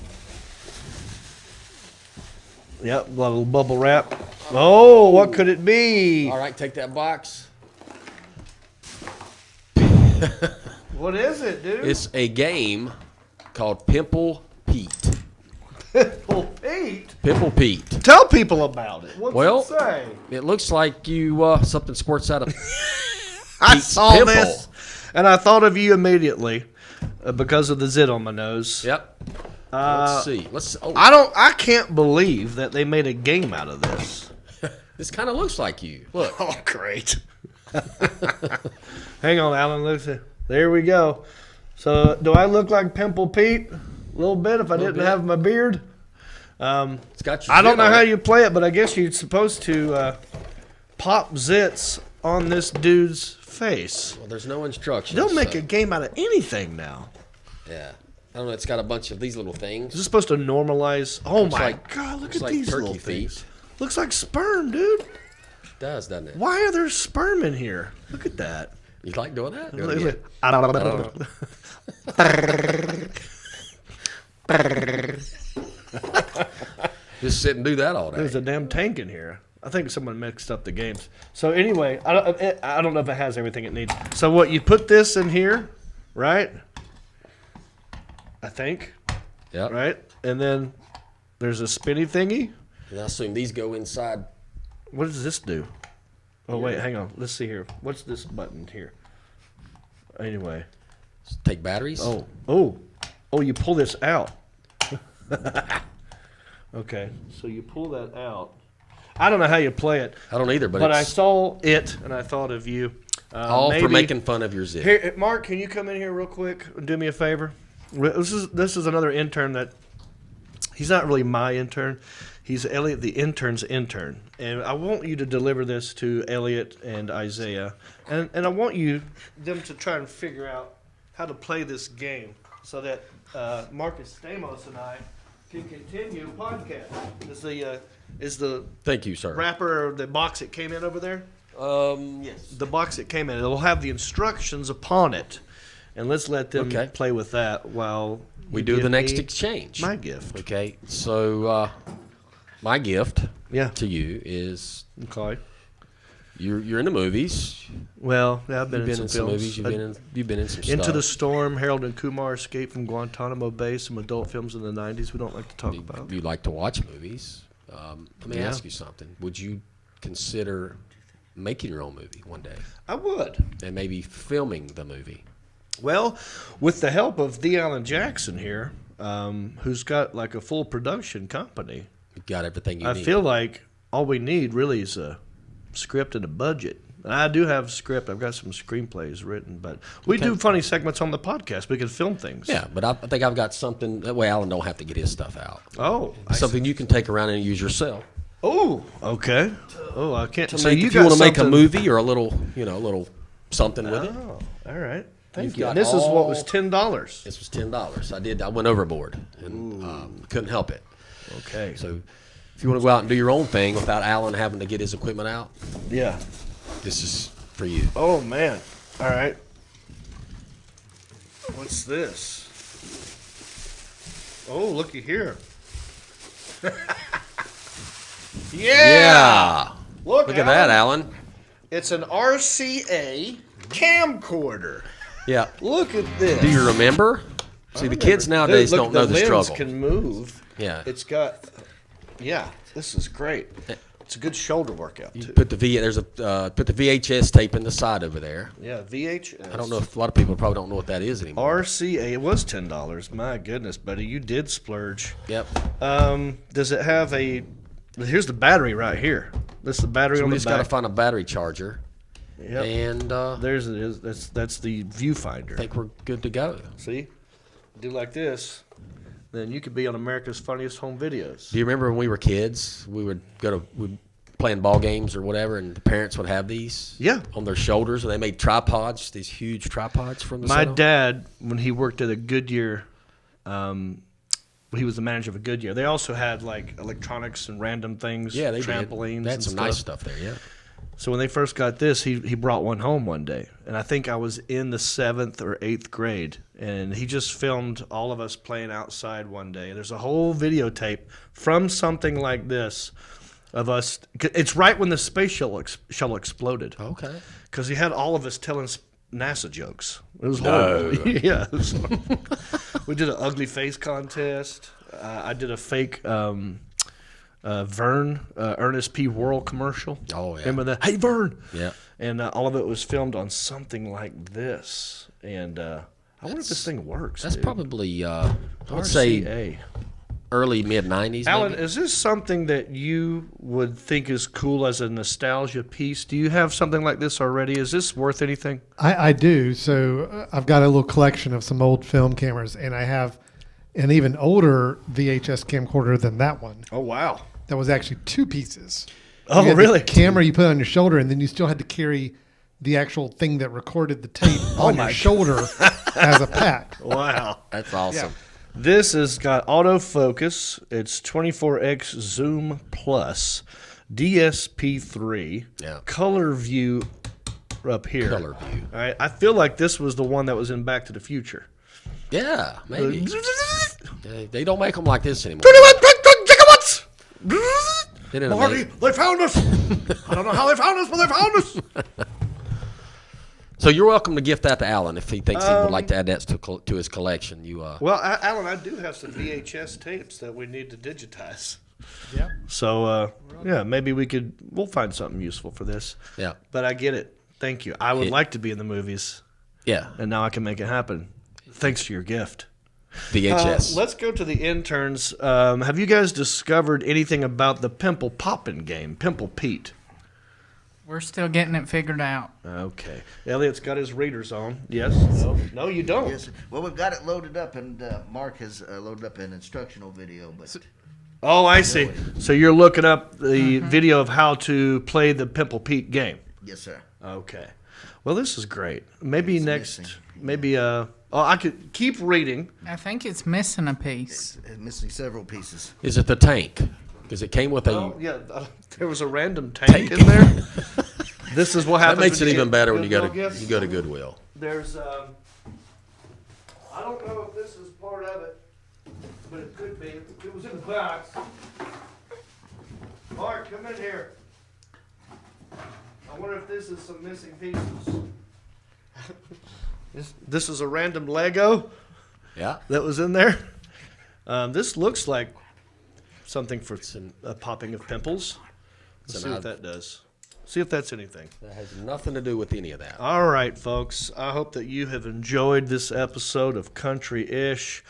Yep, a little bubble wrap. Oh, what could it be? All right, take that box. What is it, dude? It's a game called Pimple Pete. Pimple Pete. Pimple Pete. Tell people about it. What's Well, it say? It looks like you something squirts out of I Pete's saw pimple. this, and I thought of you immediately because of the zit on my nose. Yep. Let's see. Oh, I can't believe that they made a game out of this. this kind of looks like you. Look. Oh, great. Hang on, Alan. Listen. There we go. So, do I look like Pimple Pete? A little bit if I didn't have my beard. It's got your I don't zit know on how it. you play it, but I guess you're supposed to pop zits on this dude's face. Well, there's no instructions. They'll make so- a game out of anything now. Yeah. I don't know. It's got a bunch of these little things. Is this supposed to normalize? Oh Looks my like- God! Look looks at like these turkey little feet. things. Looks like sperm, dude. It does, doesn't it? Why are there sperm in here? Look at that. You like doing that? Do it Look again. at- I don't know. Just sit and do that all day. There's a damn tank in here. I think someone mixed up the games. So anyway, I don't know if it has everything it needs. So what, you put this in here, right? I think. Yeah. Right? And then there's a spinny thingy. And I assume these go inside. What does this do? Oh, wait, hang on. Let's see here. What's this button here? Anyway. Take batteries. Oh, you pull this out. Okay, so you pull that out. I don't know how you play it. I don't either, but I it's saw it and I thought of you. all for maybe- making fun of your zit. Here, Mark, can you come in here real quick and do me a favor? This is another intern that he's not really my intern. He's Elliot, the intern's intern, and I want you to deliver this to Elliot and Isaiah, and I want them to try and figure out how to play this game so that Marcus Stamos and I can continue podcast. Is the Thank you, sir. wrapper or the box it came in over there? Yes. The box it came in. It'll have the instructions upon it. And let's let them Okay. play with that while We you do give the next me exchange. my gift. Okay, so my gift Yeah. to you is Okay. you're in the movies. Well, yeah, I've been, You've been in some films. movies. You've been in some Into stuff. the Storm, Harold and Kumar Escape from Guantanamo Bay, some adult films in the 90s we don't like to talk about. You like to watch movies. Let me Yeah. ask you something. Would you consider making your own movie one day I would. and maybe filming the movie? Well, with the help of D. Allen Jackson here, who's got like a full production company, You've got everything you I need. feel like all we need really is a script and a budget. And I do have a script. I've got some screenplays written, but we do funny segments on the podcast. We can film things. Yeah, but I think I've got something. That way Alan don't have to get his stuff out. Oh. Something you can take around and use yourself. Oh. Okay. Oh, I can't. To So make, you if you want to make a something- movie or a little something with it. Oh. All right. Thank You've you. got And this is what was all- $10. This was $10. I went overboard and couldn't help it. Okay. So if you want to go out and do your own thing without Alan having to get his equipment out, Yeah. this is for you. Oh man. All right. What's this? Oh, looky here. Yeah. Look Look at that, Alan. Alan. It's an RCA camcorder. Yeah. Look at this. Do you remember? See, the kids nowadays Look, don't know the lens struggle. can move. Yeah. It's got. Yeah, this is great. It's a good shoulder workout You too. put the put the VHS tape in the side over there. Yeah, VHS. I don't know if a lot of people probably don't know what that is anymore. RCA. It was $10. My goodness, buddy, you did splurge. Yep. Does it have a? Here's the battery right here. This is the battery So on we the just got to back. find a battery charger, Yep. and There's it is. That's the viewfinder. I think we're good to go. See, do like this, then you could be on America's Funniest Home Videos. Do you remember when we were kids? We would we'd playing ball games or whatever, and the parents would have these on their shoulders, and they made tripods, these huge tripods from the My Soto. dad, when he worked at a Goodyear, he was the manager of a Goodyear. They also had like electronics and random things. Yeah, they trampolines. did. They had and some nice stuff there. Yeah. So when they first got this, he brought one home one day, and I think I was in the 7th or 8th grade, and he just filmed all of us playing outside one day. There's a whole videotape from something like this of us. It's right when the space shuttle exploded. Okay. Because he had all of us telling NASA jokes. It was horrible. Yeah. It was horrible. We did an ugly face contest. I did a fake Vern, Ernest P. Worrell commercial. Oh, yeah. Remember that? Hey, Vern. Yeah. And all of it was filmed on something like this. And I wonder if this thing works. That's dude. probably I would say RCA. early mid 90s. Alan, maybe. is this something that you would think is cool as a nostalgia piece? Do you have something like this already? Is this worth anything? I do. So I've got a little collection of some old film cameras, and I have an even older VHS camcorder than that one. Oh, wow. That was actually two pieces. Oh, You had really? The camera you put on your shoulder, and then you still had to carry the actual thing that recorded the tape on your shoulder as a pack. Wow. That's awesome. This has got autofocus. It's 24x zoom plus, DSP3, color view up here. Color view. All right. I feel like this was the one that was in Back to the Future. Yeah, maybe. They don't make them like this anymore. 21 gigawatts! They didn't Marty, make- they found us! I don't know how they found us, but they found us! So you're welcome to gift that to Alan if he thinks he would like to add that to his collection. Well, Alan, I do have some VHS tapes that we need to digitize. Yeah. So, yeah, maybe we'll find something useful for this. Yeah. But I get it. Thank you. I would like to be in the movies. Yeah. And now I can make it happen. Thanks for your gift. VHS. Let's go to the interns. Have you guys discovered anything about the Pimple Poppin' game, Pimple Pete? We're still getting it figured out. Okay. Elliot's got his readers on. Yes? No, you don't. Yes. Well, we've got it loaded up, and Mark has loaded up an instructional video. But Oh, I see. So you're looking up the video of how to play the Pimple Pete game. yes, sir. Okay. Well, this is great. Maybe It's next. missing. Maybe. I could keep reading. I think it's missing a piece. It's missing several pieces. Is it the tank? Because it came with a. Oh, yeah. There was a random tank in there. This is what That happens. makes it when you even get better when you go Goodwill to gifts. Goodwill. There's. I don't know if this is part of it, but it could be. It was in the box. Mark, come in here. I wonder if this is some missing pieces. This is a random Lego Yeah. that was in there. This looks like something for a popping of pimples. Let's see what that does. See if that's anything. That has nothing to do with any of that. All right, folks. I hope that you have enjoyed this episode of Country-ish.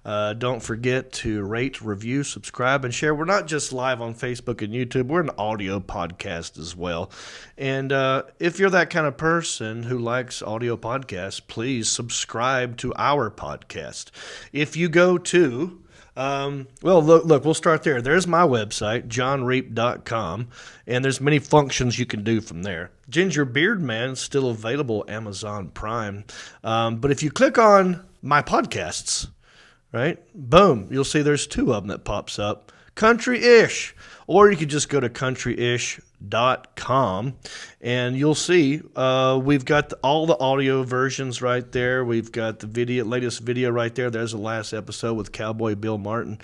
Don't forget to rate, review, subscribe, and share. We're not just live on Facebook and YouTube. We're an audio podcast as well. And if you're that kind of person who likes audio podcasts, please subscribe to our podcast. If you go to... look, we'll start there. There's my website, jonreep.com, and there's many functions you can do from there. Ginger Beard Man is still available, Amazon Prime. But if you click on my podcasts, right, boom, you'll see there's two of them that pops up. Country-ish. Or you could just go to countryish.com and you'll see we've got all the audio versions right there. We've got the latest video right there. There's the last episode with Cowboy Bill Martin.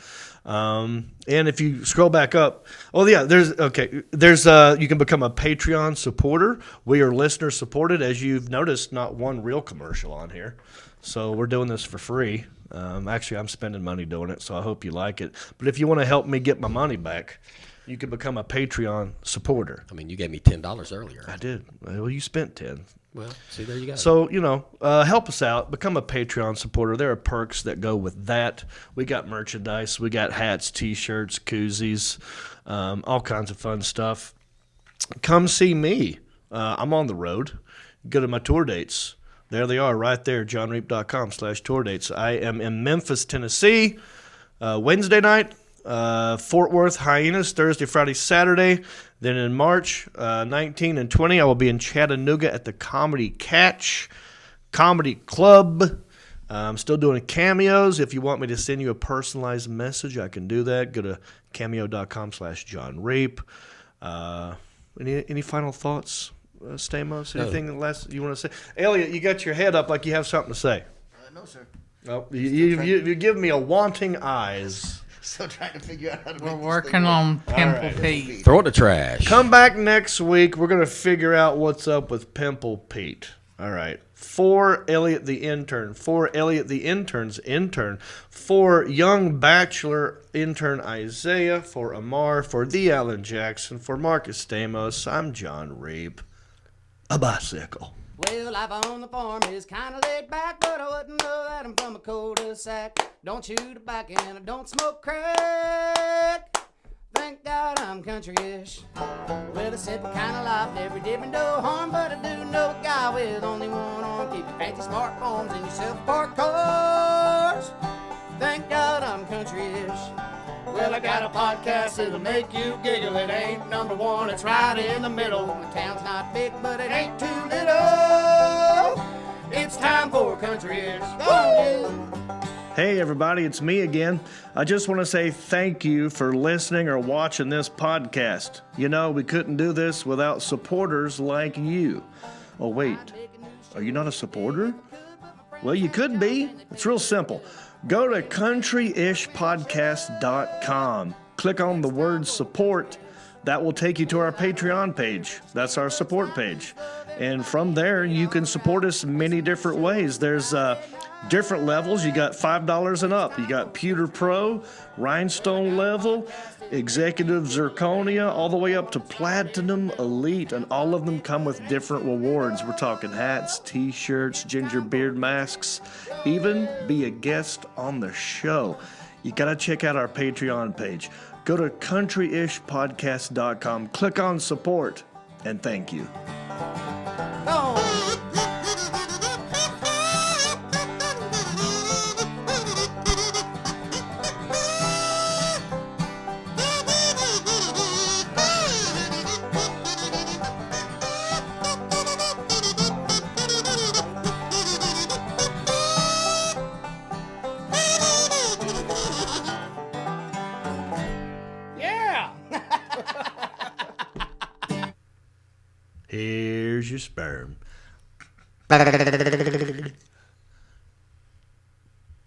And if you scroll back up, there's you can become a Patreon supporter. We are listener supported. As you've noticed, not one real commercial on here. So we're doing this for free. Actually, I'm spending money doing it, so I hope you like it. But if you want to help me get my money back, you can become a Patreon supporter. I mean, you gave me $10 earlier. I did. Well, you spent 10. Well, see, there you go. So, help us out. Become a Patreon supporter. There are perks that go with that. We got merchandise. We got hats, T-shirts, koozies, all kinds of fun stuff. Come see me. I'm on the road. Go to my tour dates. There they are right there, jonreep.com/tour dates. I am in Memphis, Tennessee, Wednesday night, Fort Worth, Hyenas, Thursday, Friday, Saturday. Then in March 19 and 20, I will be in Chattanooga at the Comedy Catch Comedy Club. I'm still doing cameos. If you want me to send you a personalized message, I can do that. Go to cameo.com/JonReep. Any final thoughts? Stamos, anything less you want to say? Elliot, you got your head up like you have something to say. No, sir. Oh, you give me a wanting eyes. Still trying to figure out how to We're make this working thing work. on Pimple Pete. Throw it in the trash. Come back next week. We're going to figure out what's up with Pimple Pete. All right. For Elliot the intern. For Elliot the intern's intern. For young bachelor intern Isaiah. For Amar. For the Alan Jackson. For Marcus Stamos. I'm Jon Reep. A bicycle. Well, life on the farm is kinda laid back, but I wouldn't know that I'm from a cul-de-sac. Don't chew tobacco and I don't smoke crack. Thank God I'm country-ish. Well, it's simple kind of life, never did me no harm, but I do know a guy with only one arm. Keep your fancy smartphones and your self-parked cars. Thank God I'm country-ish. Well, I got a podcast that'll make you giggle. It ain't number one, it's right in the middle. The town's not big, but it ain't too little. It's time for country-ish. Go on, you. Hey everybody, it's me again. I just want to say thank you for listening or watching this podcast. You know, we couldn't do this without supporters like you. Oh wait, are you not a supporter? Well, you could be. It's real simple. Go to countryishpodcast.com. Click on the word support. That will take you to our Patreon page. That's our support page. And from there, you can support us many different ways. There's different levels. You got $5 and up. You got Pewter Pro, Rhinestone level, Executive Zirconia, all the way up to Platinum Elite. And all of them come with different rewards. We're talking hats, t-shirts, ginger beard masks, even be a guest on the show. You got to check out our Patreon page. Go to countryishpodcast.com, click on support, and thank you. Here's your sperm.